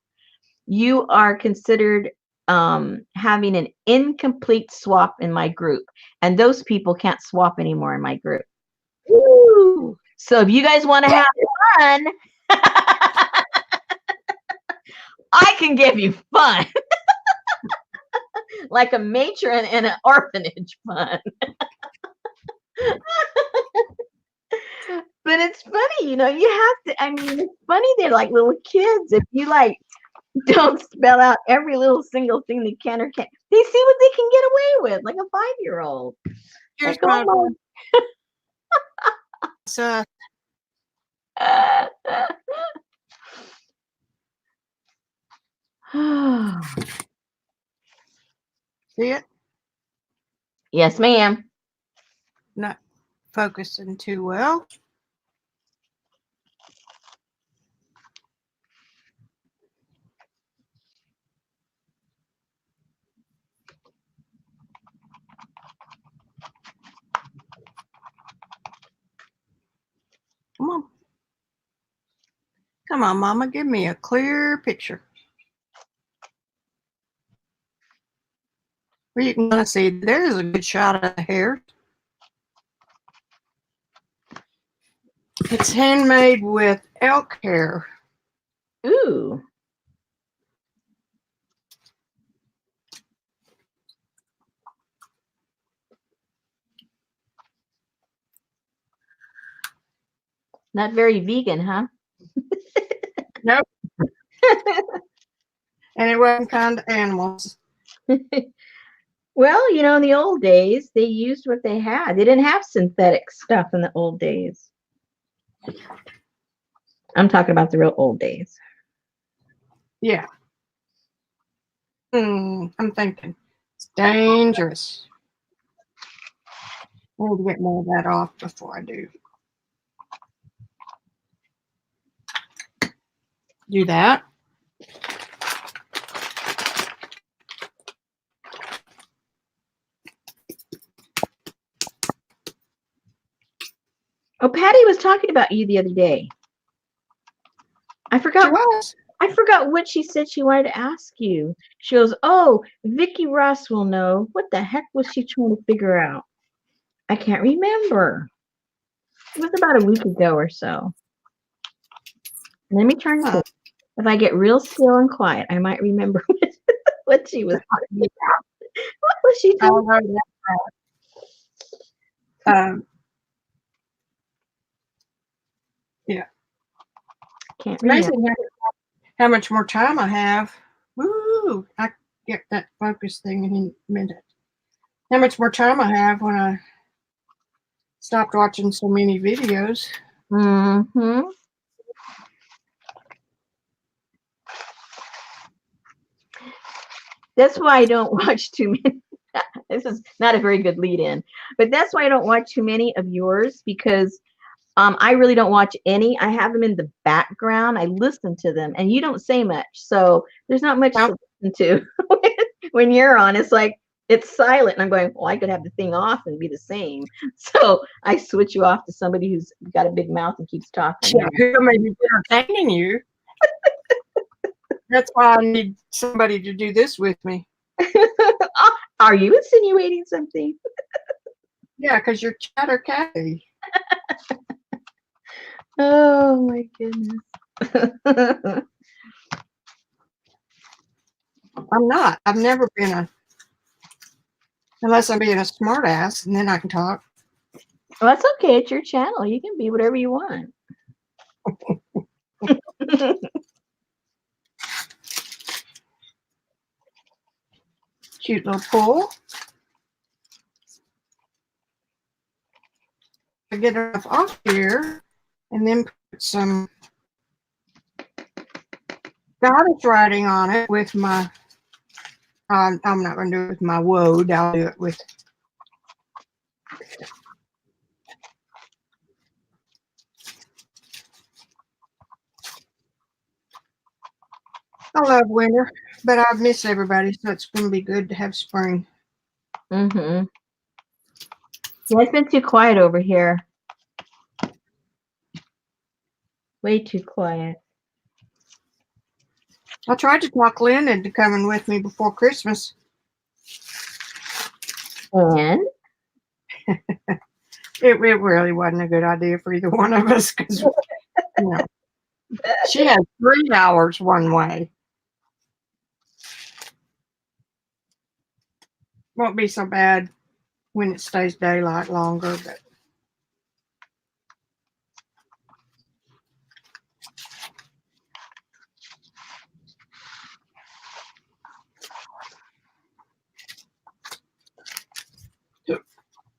you are considered having an incomplete swap in my group. And those people can't swap anymore in my group. Woo! So if you guys want to have fun, I can give you fun. Like a matron in an orphanage fun. But it's funny, you know, you have to, I mean, it's funny, they're like little kids. If you like don't spell out every little single thing they can or can't, they see what they can get away with, like a 5-year-old. Here's like, my so see it? Yes, ma'am. Not focusing too well. Come on. Come on, Mama. Give me a clear picture. Well, you can kind of see there's a good shot of the hair. It's handmade with elk hair. Ooh. Not very vegan, huh? Nope. And it wasn't kind of animals. Well, you know, in the old days, they used what they had. They didn't have synthetic stuff in the old days. I'm talking about the real old days. Yeah. I'm thinking it's dangerous. I need to get more of that off before I do that. Oh, Patty was talking about you the other day. I forgot. She was. I forgot what she said she wanted to ask you. She goes, "Oh, Vicki Ross will know." What the heck was she trying to figure out? I can't remember. It was about a week ago or so. Let me try and Huh. think. If I get real still and quiet, I might remember what she was. What was she I doing? know that. Yeah. Can't It's remember. amazing how much more time I have. Woo! I get that focus thing in a minute. How much more time I have when I stopped watching so many videos. Mm-hmm. That's why I don't watch too many. This is not a very good lead in, but that's why I don't watch too many of yours because I really don't watch any. I have them in the background. I listen to them, and you don't say much, so there's not much Now, to listen to when you're on. It's like it's silent, and I'm going, well, I could have the thing off and be the same. So I switch you off to somebody who's got a big mouth and keeps talking. yeah, who may be entertaining you? That's why I need somebody to do this with me. Are you insinuating something? Yeah, because you're chatter catty. Oh my goodness. I'm not. I've never been unless I'm being a smart ass, and then I can talk. Well, that's okay. It's your channel. You can be whatever you want. Cute little pool. I get enough off here, and then put some goddess writing on it with my. I'm not going to do it with my woad. I'll do it with. I love winter, but I miss everybody, so it's going to be good to have spring. Mm-hmm. Yeah, it's been too quiet over here. Way too quiet. I tried to talk Lynn into coming with me before Christmas. And It really wasn't a good idea for either one of us because, she had 3 hours one way. Won't be so bad when it stays daylight longer, but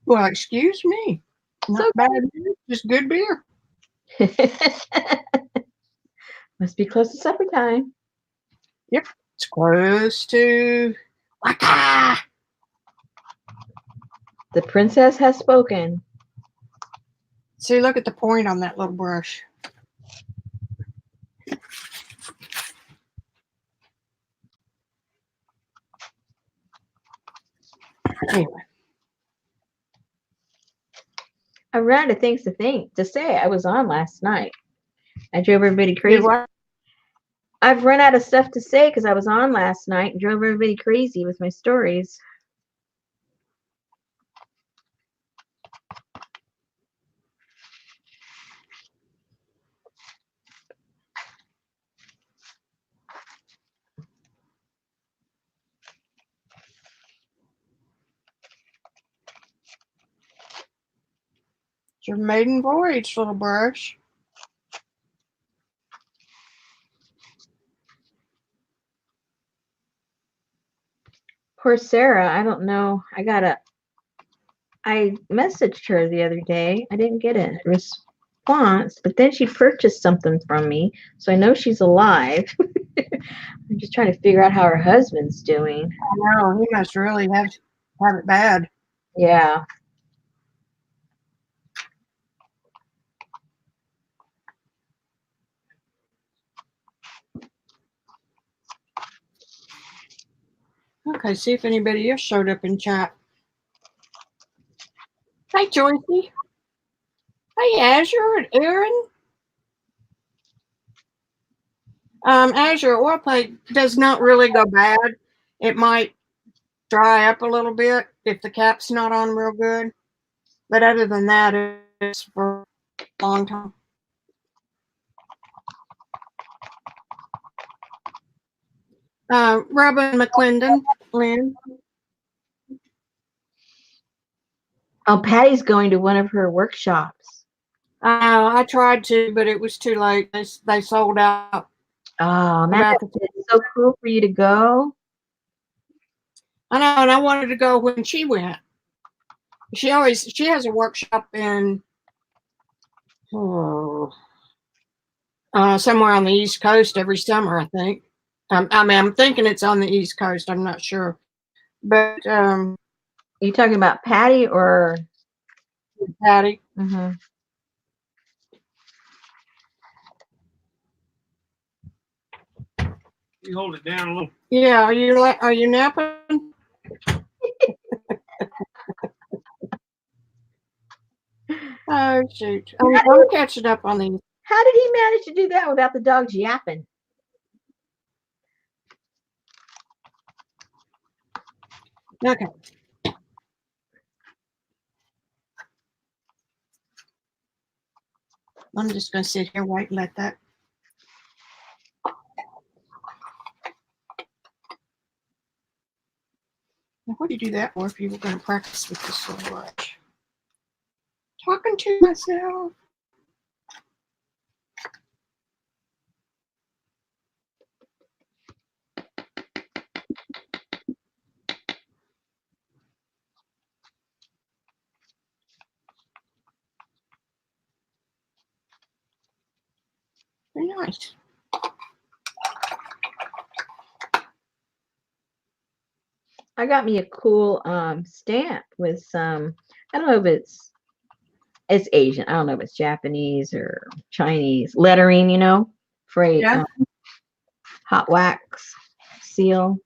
well, excuse me. Not so bad, just good beer. must be close to supper time. Yep, it's close to Waka. The princess has spoken. See, look at the point on that little brush. Anyway, I ran out of things to say. I was on last night. I drove everybody did crazy. what? I've run out of stuff to say because I was on last night and drove everybody crazy with my stories. It's your maiden voyage, little brush. Poor Sarah. I don't know. I messaged her the other day. I didn't get a response, but then she purchased something from me, so I know she's alive. I'm just trying to figure out how her husband's doing. I know, he must really have it bad. Yeah. Okay, see if anybody else showed up in chat. Hey, Joycey. Hey, Azure and Aaron. As your oil plate does not really go bad, it might dry up a little bit if the cap's not on real good. But other than that, it's for a long time. Robin McClendon, Lynn. Oh, Patty's going to one of her workshops. I tried to, but it was too late. They sold out. Oh, man, it's so cool for you to go. I know, and I wanted to go when she went. She has a workshop in somewhere on the East Coast every summer, I think. I'm thinking it's on the East Coast. I'm not sure, but you talking about Patty or Patty? Mm-hmm. You hold it down a little. Yeah, are you napping? Oh shoot! I'm catching up on these. How did he manage to do that without the dogs yapping? Okay. I'm just going to sit here, wait, and let that. Now, what do you do that for if you were going to practice with this so much? Talking to myself. Very nice. I got me a cool stamp with some, I don't know if it's Asian. I don't know if it's Japanese or Chinese lettering, for a hot wax seal.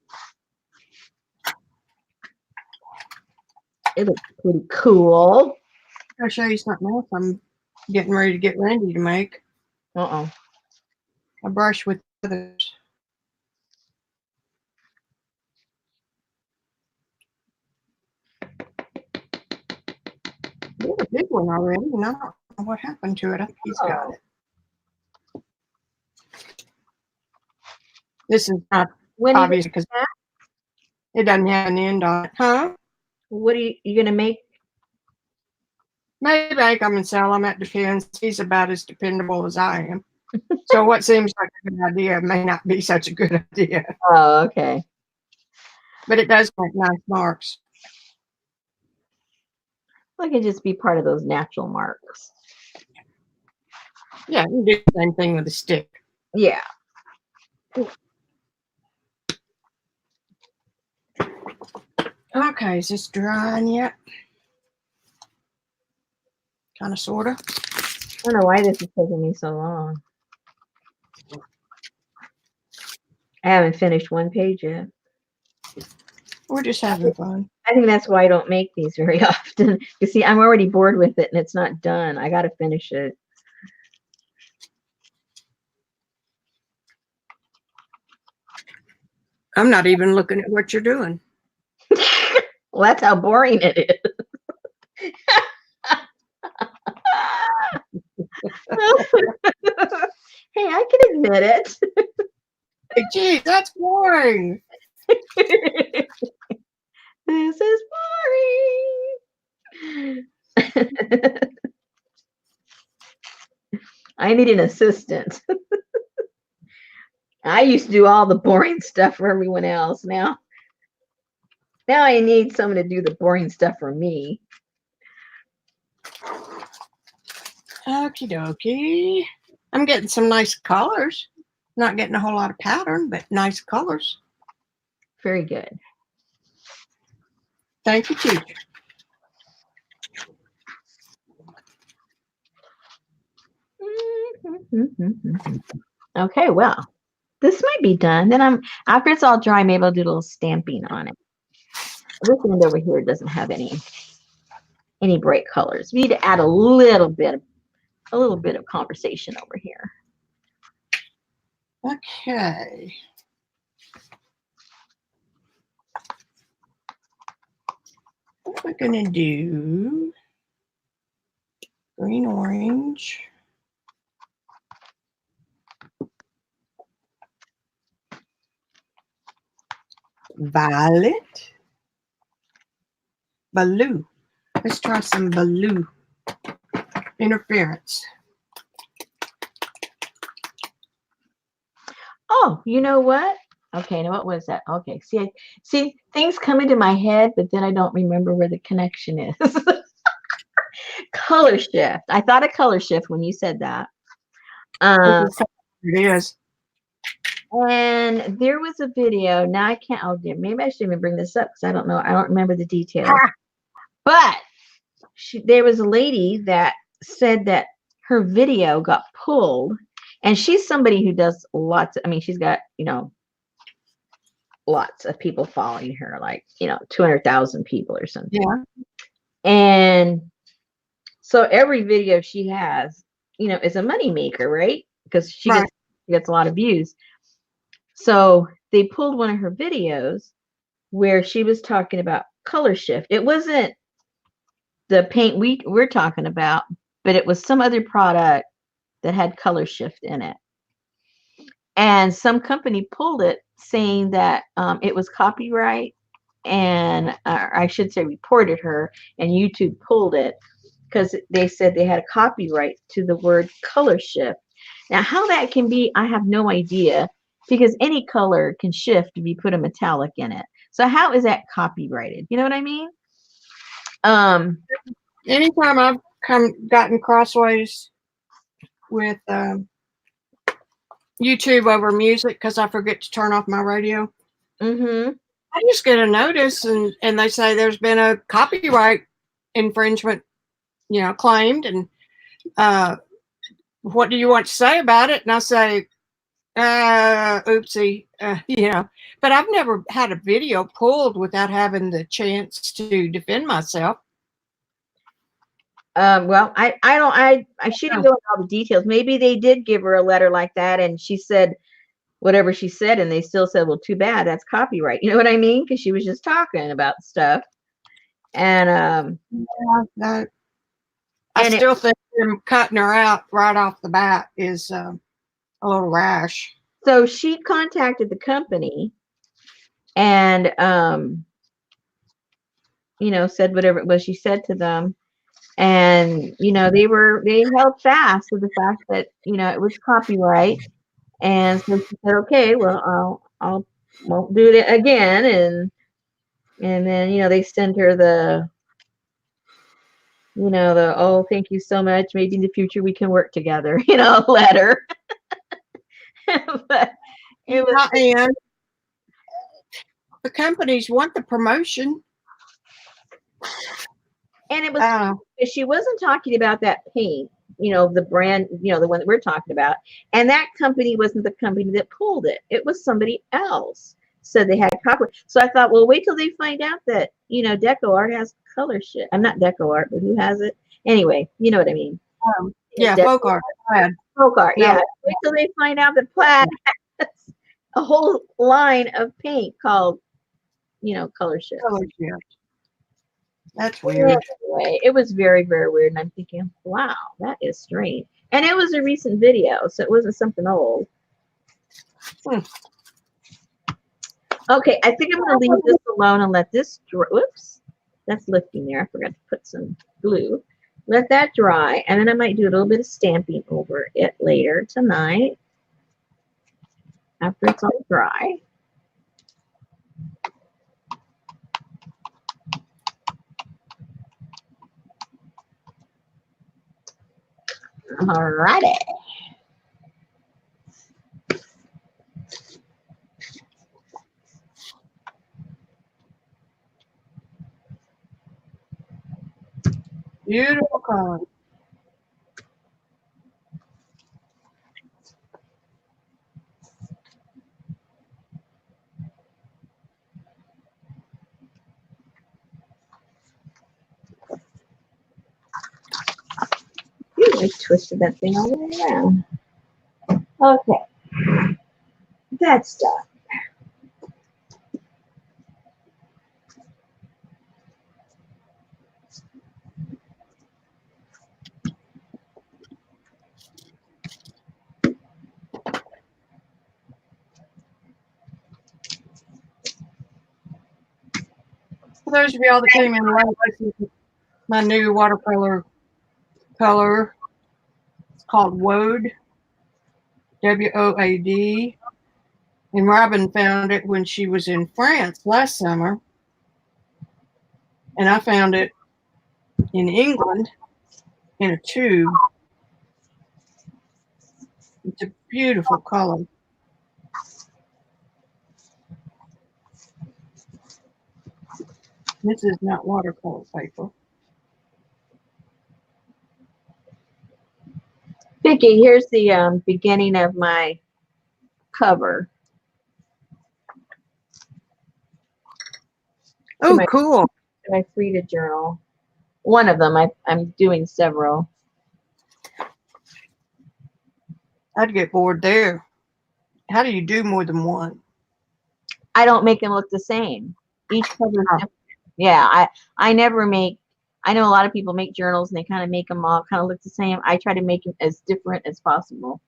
It looks pretty cool. I'll show you something else I'm getting ready to get Randy to make. A brush with others. There's a big one already, and I don't know what happened to it. I think he's got it. This is not obvious because it doesn't have an end on it. Huh? What are you going to make? Maybe make them and sell them. It depends. He's about as dependable as I am. So what seems like a good idea may not be such a good idea. Oh, okay. But it does make nice marks. Well, it can just be part of those natural marks. Yeah, you can do the same thing with a stick. Yeah. Okay, is this drying yet? Kind of, sort of. I don't know why this is taking me so long. I haven't finished one page yet. We're just having fun. I think that's why I don't make these very often. You see, I'm already bored with it and it's not done. I got to finish it. I'm not even looking at what you're doing. Well, that's how boring it is. Hey, I can admit it. Hey, geez, that's boring. This is boring. I need an assistant. I used to do all the boring stuff for everyone else. Now I need someone to do the boring stuff for me. Okie dokie. I'm getting some nice colors. Not getting a whole lot of pattern, but nice colors. Very good. Thank you, teacher. Okay, well, this might be done. Then after it's all dry, maybe I'll do a little stamping on it. This end over here doesn't have any bright colors. We need to add a little bit of conversation over here. Okay. What we're going to do, green, orange. Violet. Blue. Let's try some blue interference. Oh, you know what? Okay, now what was that? Okay, see, things come into my head, but then I don't remember where the connection is. Color shift. I thought of color shift when you said that. It is. And there was a video. Now I can't. Oh, dear, maybe I shouldn't even bring this up because I don't know. I don't remember the details. But there was a lady that said that her video got pulled, and she's somebody who does lots. I mean, she's got lots of people following her, like 200,000 people or something. Yeah. And so every video she has, is a money maker, right? Because she gets a lot of views. So they pulled one of her videos where she was talking about color shift. It wasn't the paint we're talking about, but it was some other product that had color shift in it. And some company pulled it saying that it was copyright, and I should say reported her, and YouTube pulled it because they said they had a copyright to the word color shift. Now, how that can be, I have no idea, because any color can shift if you put a metallic in it. So how is that copyrighted? You know what I mean? Anytime I've gotten crossways with YouTube over music because I forget to turn off my radio, I just get a notice and they say there's been a copyright infringement, claimed, and what do you want to say about it? And I say, oopsie, but I've never had a video pulled without having the chance to defend myself. Well, I shouldn't go into all the details. Maybe they did give her a letter like that, and she said whatever she said, and they still said, well, too bad, that's copyright. You know what I mean? Because she was just talking about stuff. And I still think them cutting her out right off the bat is a little rash. So she contacted the company and said whatever it was she said to them. And they held fast to the fact that it was copyright. And so she said, okay, well, I'll won't do it again. And then they sent her the oh, thank you so much, maybe in the future we can work together, letter. But it was, and the companies want the promotion. And it was she wasn't talking about that paint, the brand, the one that we're talking about. And that company wasn't the company that pulled it. It was somebody else. So they had copyright. So I thought, well, wait till they find out that, Deco Art has color shit. I'm not Deco Art, but who has it? Anyway, you know what I mean. Yeah, folk art. Folk art, yeah. Wait till they find out that Plaid has a whole line of paint called, color shift. Color shift. That's weird. Anyway, it was very, very weird. And I'm thinking, wow, that is strange. And it was a recent video, so it wasn't something old. Okay, I think I'm going to leave this alone and let this dry. Whoops, that's lifting there. I forgot to put some glue. Let that dry, and then I might do a little bit of stamping over it later tonight after it's all dry. Alrighty. Beautiful color. I twisted that thing all the way around. Okay. that stuff. For those of y'all that came in late, this is my new watercolor color. It's called Woad, W-O-A-D. And Robin found it when she was in France last summer. And I found it in England in a tube. It's a beautiful color. This is not watercolor paper. Vicki, here's the beginning of my cover. Oh, cool. My Frida journal. One of them. I'm doing several. I'd get bored there. How do you do more than one? I don't make them look the same. Each cover is different. Yeah, I never make. I know a lot of people make journals and they kind of make them all kind of look the same. I try to make them as different as possible.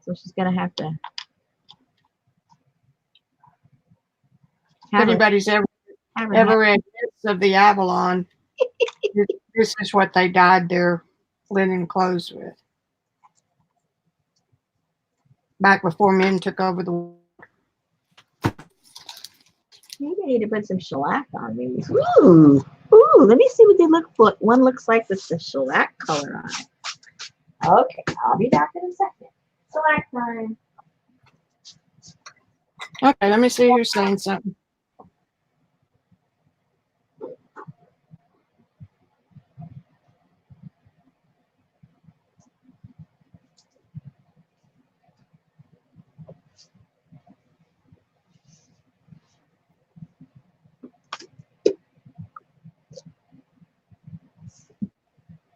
So she's gonna have to. If anybody's ever read Myths of the Avalon, this is what they dyed their linen clothes with. Back before men took over the world. Maybe I need to put some shellac on these. Ooh, let me see what they look for. One looks like with the shellac color on it. Okay, I'll be back in a second. Shellac time. Okay, let me see who's saying something.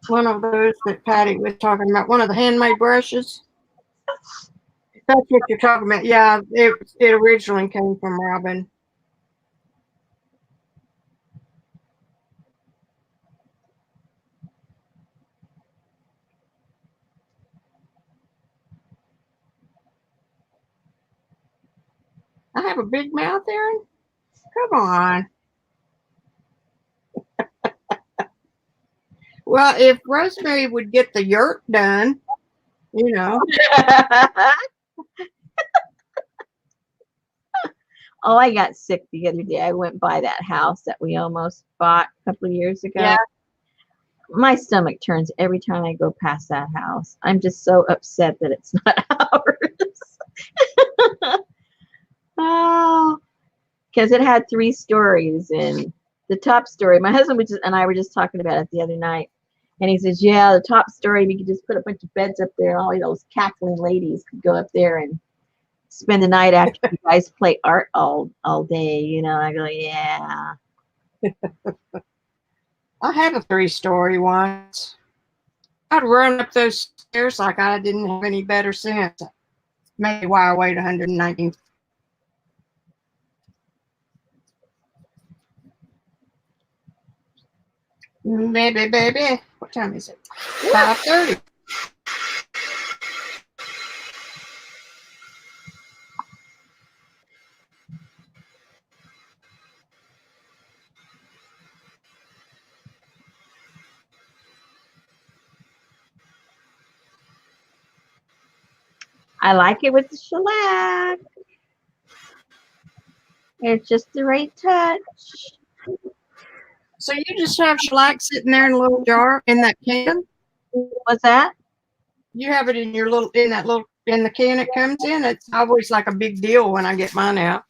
One of those that Patty was talking about, one of the handmade brushes. That's what you're talking about. Yeah, it originally came from Robin. I have a big mouth, Erin? Come on. Well, if Rosemary would get the yurt done, you know. Oh, I got sick the other day. I went by that house that we almost bought a couple of years ago. Yeah. My stomach turns every time I go past that house. I'm just so upset that it's not ours. Oh, because it had 3 stories, and the top story, my husband and I were just talking about it the other night, and he says, yeah, the top story, we could just put a bunch of beds up there, and all those cackling ladies could go up there and spend the night after you guys play art all day, you know. I go, yeah. I had a 3-story once. I'd run up those stairs like I didn't have any better sense. Maybe why I weighed 119. Baby. What time is it? 5:30. I like it with the shellac. It's just the right touch. So you just have shellac sitting there in a little jar in that can? What's that? You have it in your in the can it comes in. It's always like a big deal when I get mine out.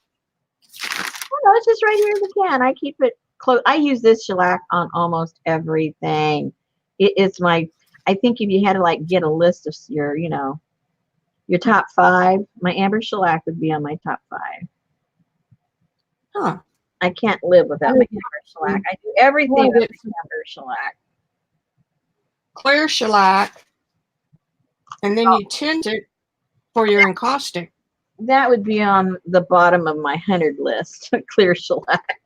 Oh, no, it's just right here in the can. I keep it close. I use this shellac on almost everything. It's my, I think if you had to like get a list of your, you know, your top 5, my amber shellac would be on my top 5. Huh. I can't live without my counter shellac. I do everything with my counter shellac. Clear shellac, and then you tint it for your encaustic. That would be on the bottom of my 100 list. Clear shellac.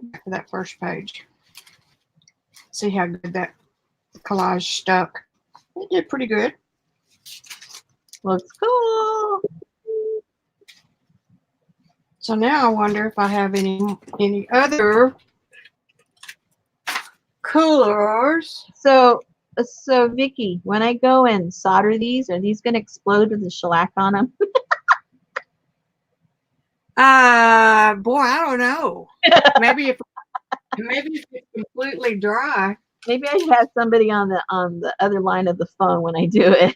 Back to that first page. See how good that collage stuck. It did pretty good. Looks cool. So now I wonder if I have any other colors. So Vicki, when I go and solder these, are these going to explode with the shellac on them? Boy, I don't know. Maybe if it's completely dry. Maybe I should have somebody on the other line of the phone when I do it.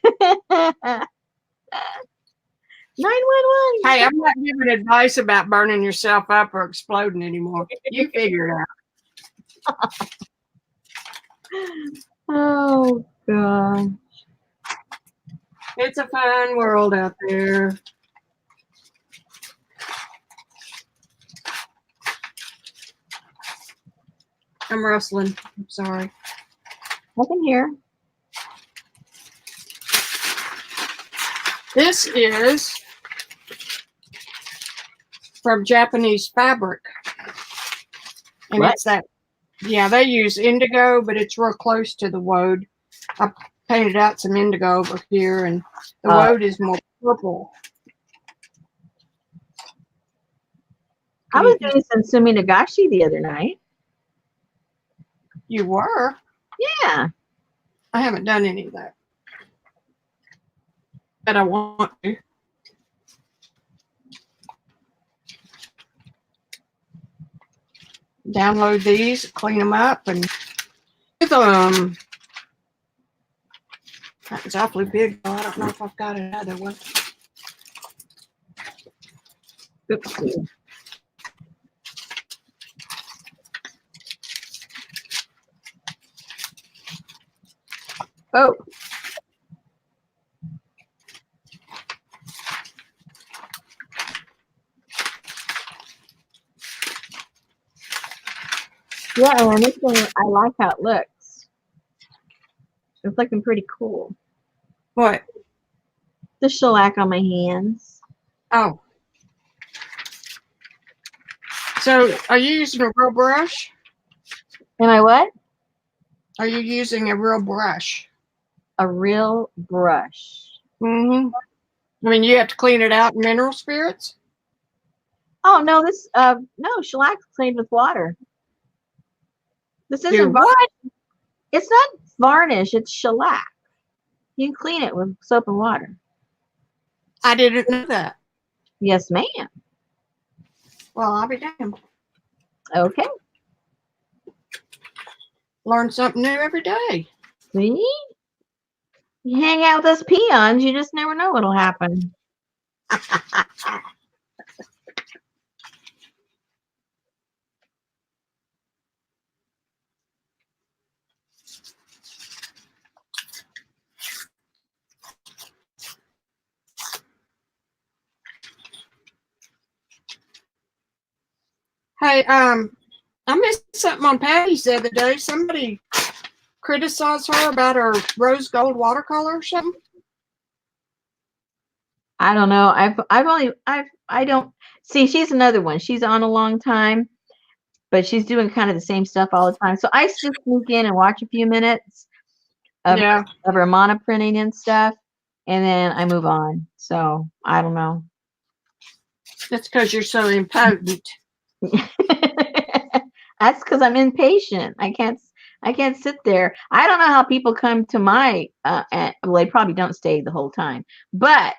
911. Hey, I'm not giving advice about burning yourself up or exploding anymore. You figure it out. Oh God. It's a fun world out there. I'm rustling. I'm sorry. I can hear. This is from Japanese fabric. And What? it's that, yeah, they use indigo, but it's real close to the woad. I painted out some indigo over here, and the woad is more purple. I was doing some sumi nagashi the other night. You were? Yeah. I haven't done any of that. But I want to. Download these, clean them up, and with them. That was awfully big, though. I don't know if I've got another one. Oopsie. Oh. Yeah, and this one, I like how it looks. It's looking pretty cool. What? The shellac on my hands. Oh. So, are you using a real brush? Am I what? Are you using a real brush? A real brush. Mm-hmm. I mean, you have to clean it out in mineral spirits? Oh, no, this, no, shellac's cleaned with water. This Do isn't what? It's not varnish, it's shellac. You can clean it with soap and water. I didn't know that. Yes, ma'am. Well, I'll be damned. Okay. Learn something new every day. See? You hang out with us peons, you just never know what'll happen. Hey, I missed something on Patty's the other day. Somebody criticized her about her rose gold watercolor or something. I don't know. I don't see, she's another one. She's on a long time, but she's doing kind of the same stuff all the time. So I just sneak in and watch a few minutes of her mono printing and stuff, and then I move on. So I don't know. That's because you're so impotent. That's because I'm impatient. I can't sit there. I don't know how people come to my well, they probably don't stay the whole time, but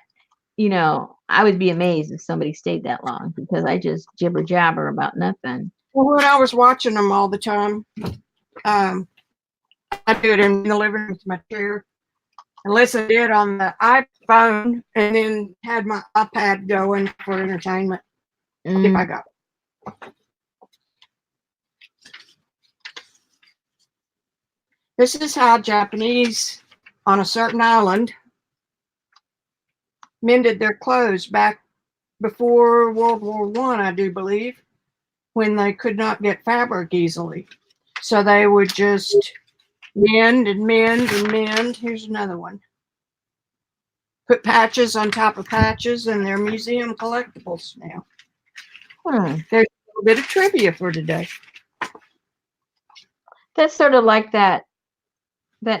you know, I would be amazed if somebody stayed that long because I just jibber jabber about nothing. Well, when I was watching them all the time, I do it in the living room with my chair. Unless I did on the iPhone and then had my iPad going for entertainment. If I got it. This is how Japanese on a certain island mended their clothes back before World War I do believe, when they could not get fabric easily. So they would just mend and mend and mend. Here's another one. Put patches on top of patches, and they're museum collectibles now. There's a little bit of trivia for today. That's sort of like that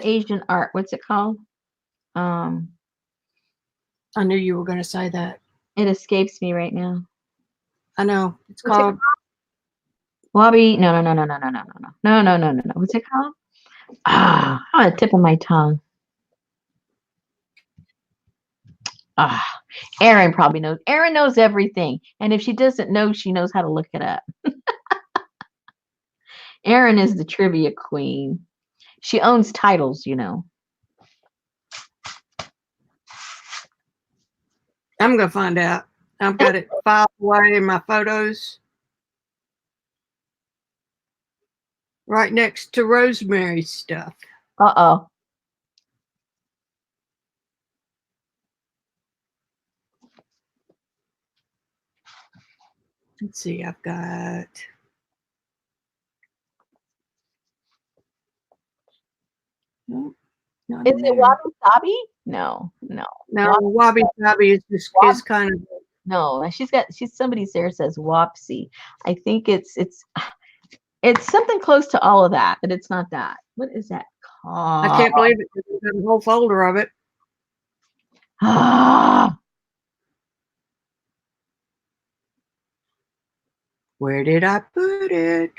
Asian art. What's it called? I knew you were going to say that. It escapes me right now. I know. It's What's called Wabi. No. What's it called? On the tip of my tongue. Erin probably knows. Erin knows everything. And if she doesn't know, she knows how to look it up. Erin is the trivia queen. She owns titles, you know. I'm going to find out. I've got it filed away in my photos. Right next to Rosemary's stuff. Uh-oh. Let's see, I've got... Nope, not Is in it there. Wabi Sabi? No. No, Wabi Sabi is just is kind of... No, she's somebody there says Wapsi. I think it's something close to all of that, but it's not that. What is that called? I can't believe it. There's a whole folder of it. Where did I put it?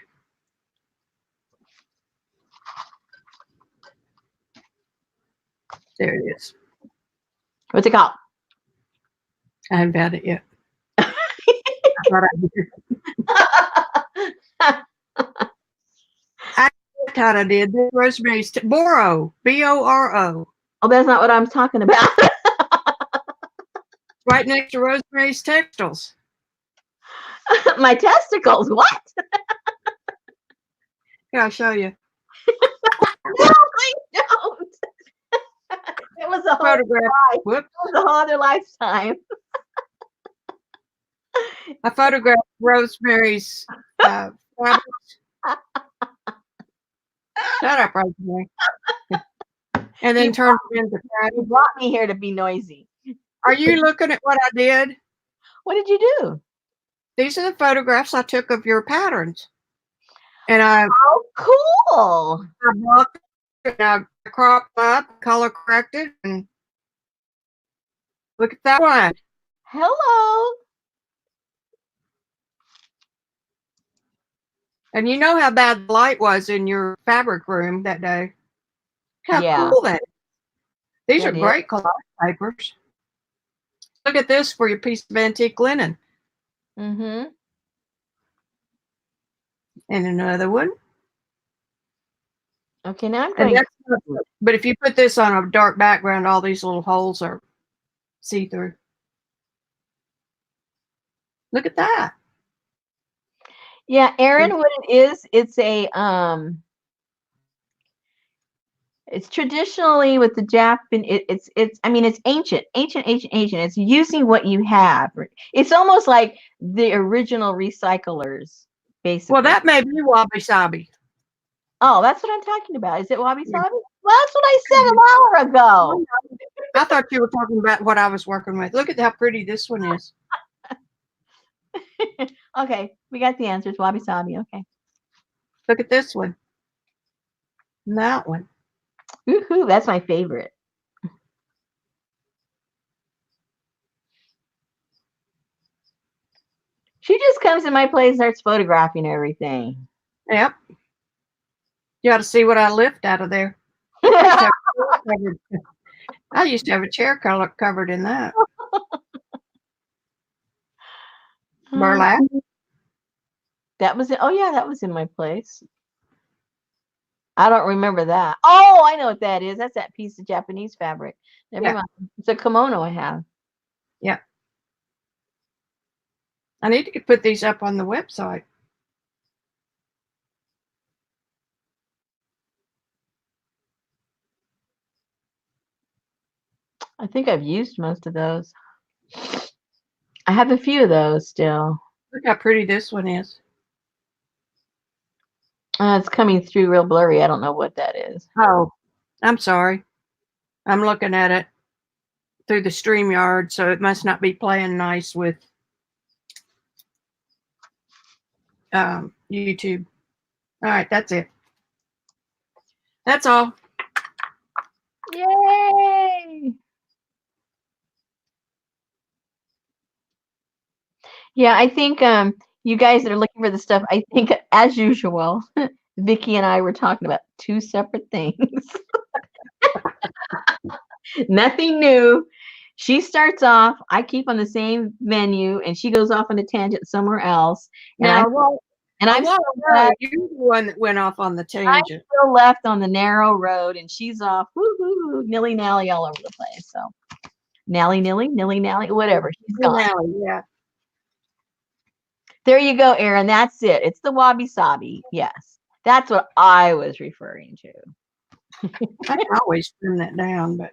There it is. What's it called? I haven't found it yet. I thought I did. I thought I did. Rosemary's Boro. B-O-R-O. Oh, that's not what I'm talking about. Right next to Rosemary's Textiles. My testicles. What? Yeah, I'll show you. No, I don't. It was a whole Photograph. life. Whoops. It was a whole other lifetime. I photographed Rosemary's fabrics. Shut up, Rosemary. And then turned it into You brought me here to be noisy. Are you looking at what I did? What did you do? These are the photographs I took of your patterns. And I cool. I blocked it and I cropped up, color corrected, and look at that one. Hello. And you know how bad the light was in your fabric room that day. How cool that is. These are great collage papers. Look at this for your piece of antique linen. Mm-hmm. And another one. Okay, now I'm going. But if you put this on a dark background, all these little holes are see-through. Look at that. Yeah, Erin, what it is, it's it's traditionally with the Japanese, it's ancient. It's using what you have. It's almost like the original recyclers, basically. Well, that may be Wabi Sabi. Oh, that's what I'm talking about. Is it Wabi Sabi? Well, that's what I said an hour ago. I thought you were talking about what I was working with. Look at how pretty this one is. Okay, we got the answers. Wabi Sabi. Okay. Look at this one. And that one. Woohoo! That's my favorite. She just comes in my place and starts photographing everything. Yep. You ought to see what I lift out of there. I used to have a chair covered in that. Burlap. That was it. Oh yeah, that was in my place. I don't remember that. Oh, I know what that is. That's that piece of Japanese fabric. Never mind. It's a kimono I have. Yeah. I need to put these up on the website. I think I've used most of those. I have a few of those still. Look how pretty this one is. It's coming through real blurry. I don't know what that is. Oh, I'm sorry. I'm looking at it through the StreamYard, so it must not be playing nice with YouTube. All right, that's it. That's all. Yay! Yeah, I think you guys that are looking for the stuff, I think as usual, Vicki and I were talking about two separate things. Nothing new. She starts off, I keep on the same menu, and she goes off on a tangent somewhere else. And Now, I'm you're the one that went off on the I'm tangent. still left on the narrow road, and she's off woo-hoo, nilly-nally all over the place. So nilly-nilly, nilly-nally, whatever. She's gone. Yeah. There you go, Erin. That's it. It's the wabi-sabi. Yes. That's what I was referring to. I can always trim that down, but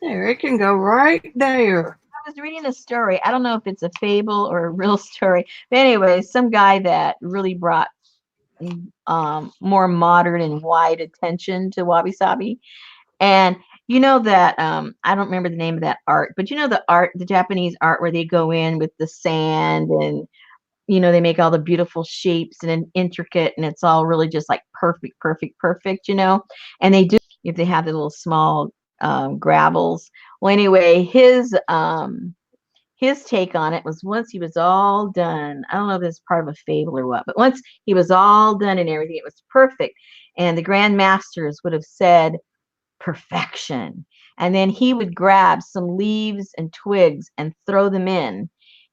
there, it can go right there. I was reading a story. I don't know if it's a fable or a real story. But anyway, some guy that really brought more modern and wide attention to wabi-sabi. And you know that I don't remember the name of that art, but you know the art, the Japanese art where they go in with the sand and they make all the beautiful shapes and intricate, and it's all really just like perfect, perfect, perfect, and they do if they have the little small gravels. Well, anyway, his take on it was once he was all done. I don't know if this is part of a fable or what, but once he was all done and everything, it was perfect. And the Grand Masters would have said perfection. And then he would grab some leaves and twigs and throw them in.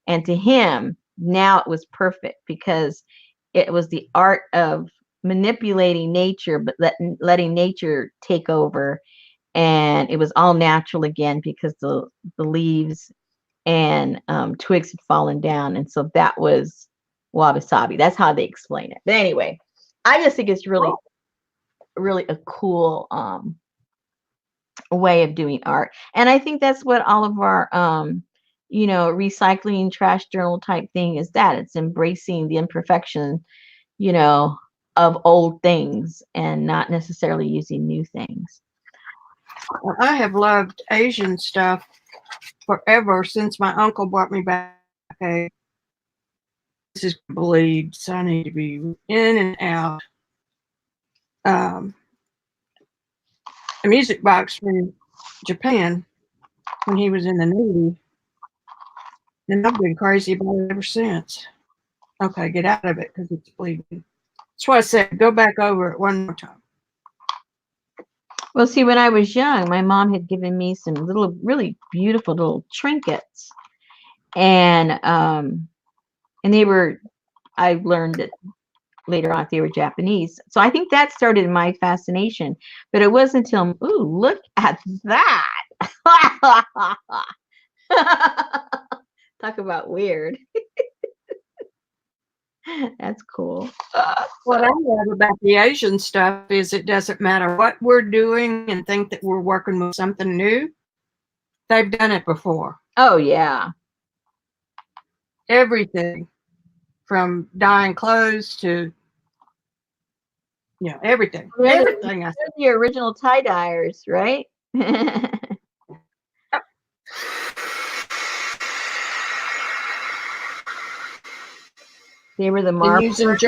And to him, now it was perfect because it was the art of manipulating nature, but letting nature take over. And it was all natural again because the leaves and twigs had fallen down. And so that was wabi-sabi. That's how they explain it. But anyway, I just think it's really, really a cool way of doing art. And I think that's what all of our recycling trash journal type thing is, that it's embracing the imperfection of old things and not necessarily using new things. I have loved Asian stuff forever since my uncle brought me back a this is bleed, so I need to be in and out. A music box from Japan when he was in the Navy, and I've been crazy about it ever since. Okay, get out of it because it's bleeding. That's why I said go back over it one more time. Well, see, when I was young, my mom had given me some little, really beautiful little trinkets, and they were. I learned that later on they were Japanese, so I think that started my fascination. But it wasn't until, ooh, look at that! Talk about weird. That's cool. What I love about the Asian stuff is it doesn't matter what we're doing and think that we're working with something new. They've done it before. Oh, yeah. Everything from dyeing clothes to, everything. Everything. They're the original tie-dyers, right? They were the marblers.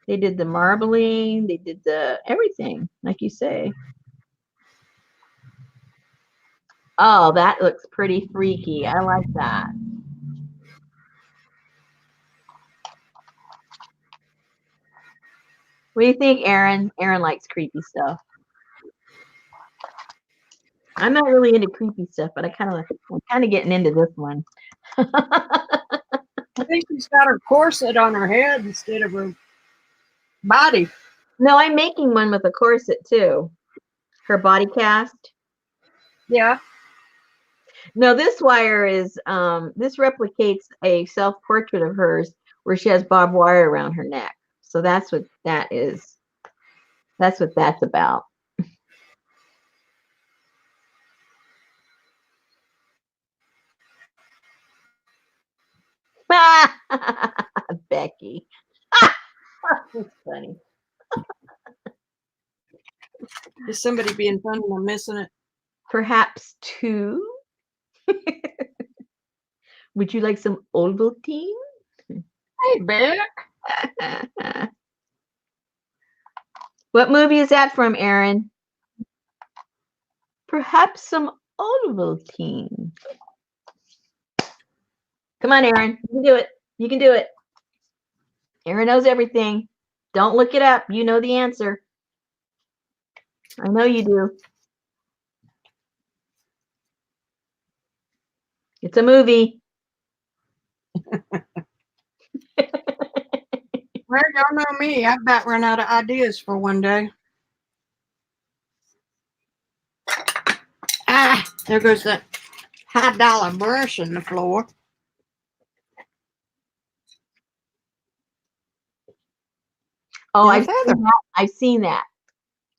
They did the marbling. They did the everything, like you say. Oh, that looks pretty freaky. I like that. What do you think, Erin? Erin likes creepy stuff. I'm not really into creepy stuff, but I'm kind of getting into this one. I think she's got her corset on her head instead of her body. No, I'm making one with a corset too. Her body cast. Yeah. No, this wire is this replicates a self-portrait of hers where she has barbed wire around her neck. So that's what that is. That's what that's about. Becky. That's funny. Is somebody being funny and I'm missing it? Perhaps 2. Would you like some Ovaltine? Hey, Beck. What movie is that from, Aaron? Perhaps some Ovaltine. Come on, Aaron. You can do it. You can do it. Aaron knows everything. Don't look it up. You know the answer. I know you do. It's a movie. Well, y'all know me. I've about run out of ideas for one day. Ah, there goes that $5 brush in the floor. Oh, Yeah, I've seen that.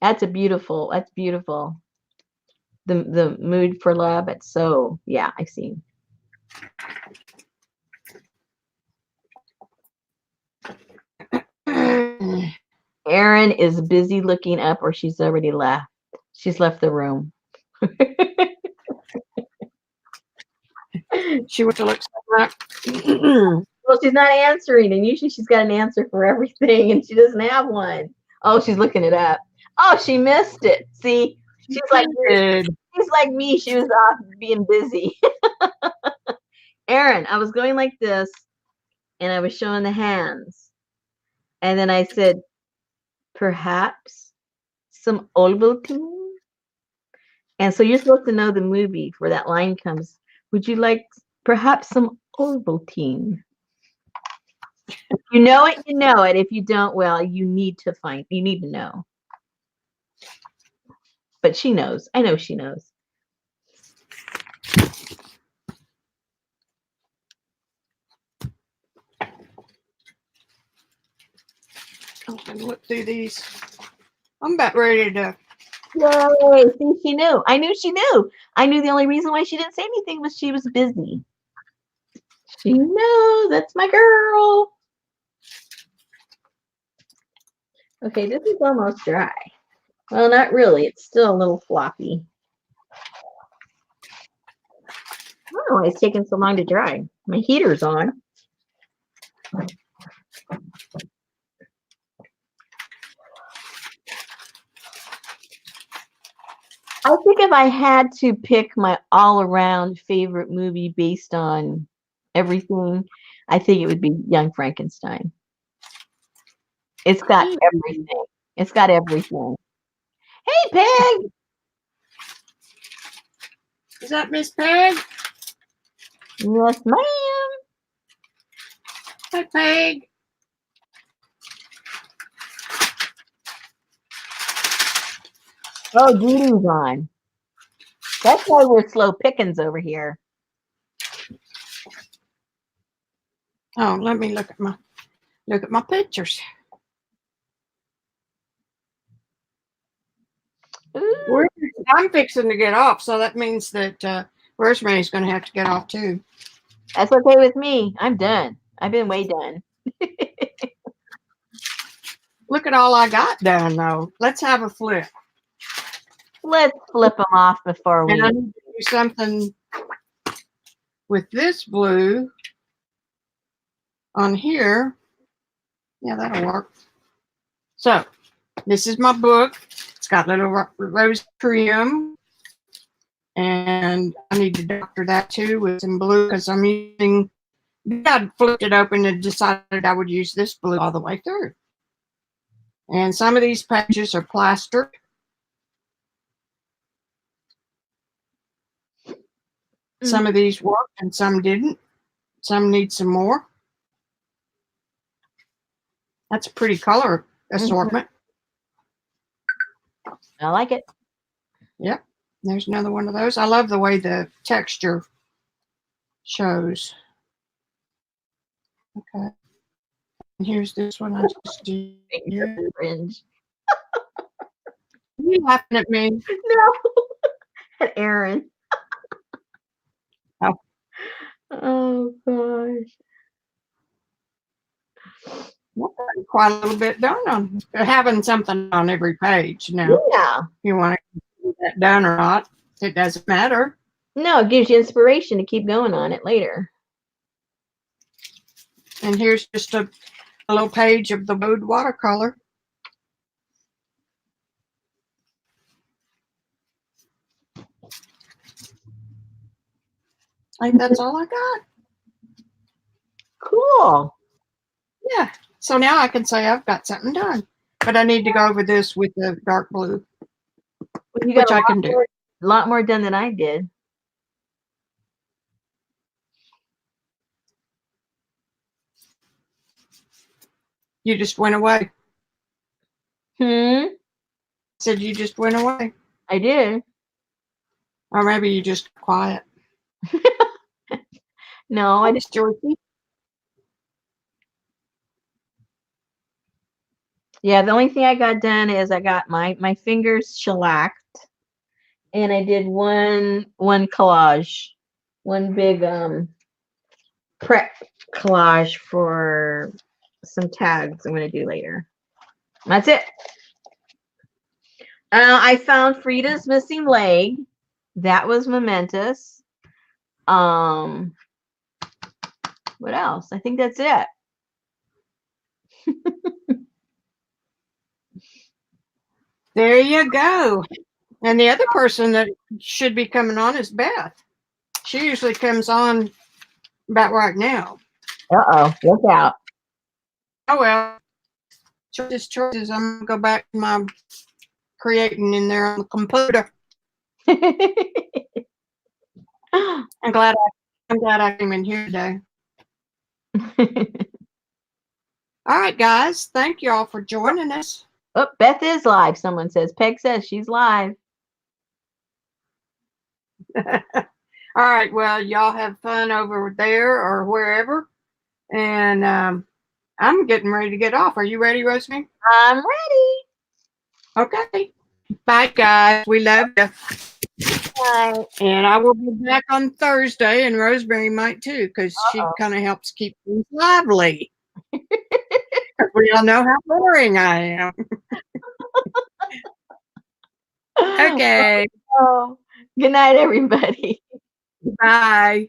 That's beautiful. That's beautiful. The mood for love. It's so, yeah, I've seen. Erin is busy looking up, or she's already left. She's left the room. She went to look something up. Well, she's not answering, and usually she's got an answer for everything, and she doesn't have one. Oh, she's looking it up. Oh, she missed it. See, she's like me. She was off being busy. Erin, I was going like this, and I was showing the hands, and then I said, perhaps some Ovaltine. And so you're supposed to know the movie where that line comes. Would you like perhaps some Ovaltine? If you know it, you know it. If you don't, well, you need to know. But she knows. I know she knows. I'm gonna look through these. I'm about ready to. Yay! See, she knew. I knew she knew. I knew the only reason why she didn't say anything was she was busy. She knows. That's my girl. Okay, this is almost dry. Well, not really. It's still a little floppy. I don't know why it's taking so long to dry. My heater's on. I think if I had to pick my all-around favorite movie based on everything, I think it would be Young Frankenstein. It's got everything. It's got everything. Hey, Peg! Is that Miss Peg? Yes, ma'am. Hi, Peg. Oh, Judy's on. That's why we're slow pickings over here. Oh, let me look at my pictures. I'm fixing to get off, so that means that Rosemary's going to have to get off too. That's okay with me. I'm done. I've been way done. Look at all I got done, though. Let's have a flip. Let's flip them off before we. And I need to do something with this blue on here. Yeah, that'll work. So, this is my book. It's got little rose trim. And I need to doctor that too with some blue because I'm using. I flipped it open and decided I would use this blue all the way through. And some of these pages are plastered. Some of these worked and some didn't. Some need some more. That's a pretty color assortment. I like it. Yep. There's another one of those. I love the way the texture shows. Okay. And here's this one. I just do here. Fringe. you laughing at me? No. At Aaron. Oh. Oh gosh. Quite a little bit done on having something on every page now. Yeah. You want to get that done or not, it doesn't matter. No, it gives you inspiration to keep going on it later. And here's just a little page of the wood watercolor. I think that's all I got. Cool. Yeah. So now I can say I've got something done. But I need to go over this with the dark blue, Well, you which got I can do. a lot more done than I did. You just went away. Hmm. Said you just went away. I did. Or maybe you just quiet. No, I didn't. Georgie. Yeah, the only thing I got done is I got my fingers shellacked, and I did one collage, one big prep collage for some tags I'm gonna do later. That's it. I found Frida's missing leg. That was momentous. What else? I think that's it. There you go. And the other person that should be coming on is Beth. She usually comes on about right now. Uh-oh, look out. Oh, well. Choices. I'm going to go back to my creating in there on the computer. I'm glad I came in here today. All right, guys. Thank you all for joining us. Oh, Beth is live, someone says. Peg says she's live. All right. Well, y'all have fun over there or wherever. And I'm getting ready to get off. Are you ready, Rosemary? I'm ready. Okay. Bye, guys. We love you. Bye. And I will be back on Thursday, and Rosemary might too, because she kind of helps keep things lively. We all know how boring I am. Okay. Oh, good night, everybody. Bye.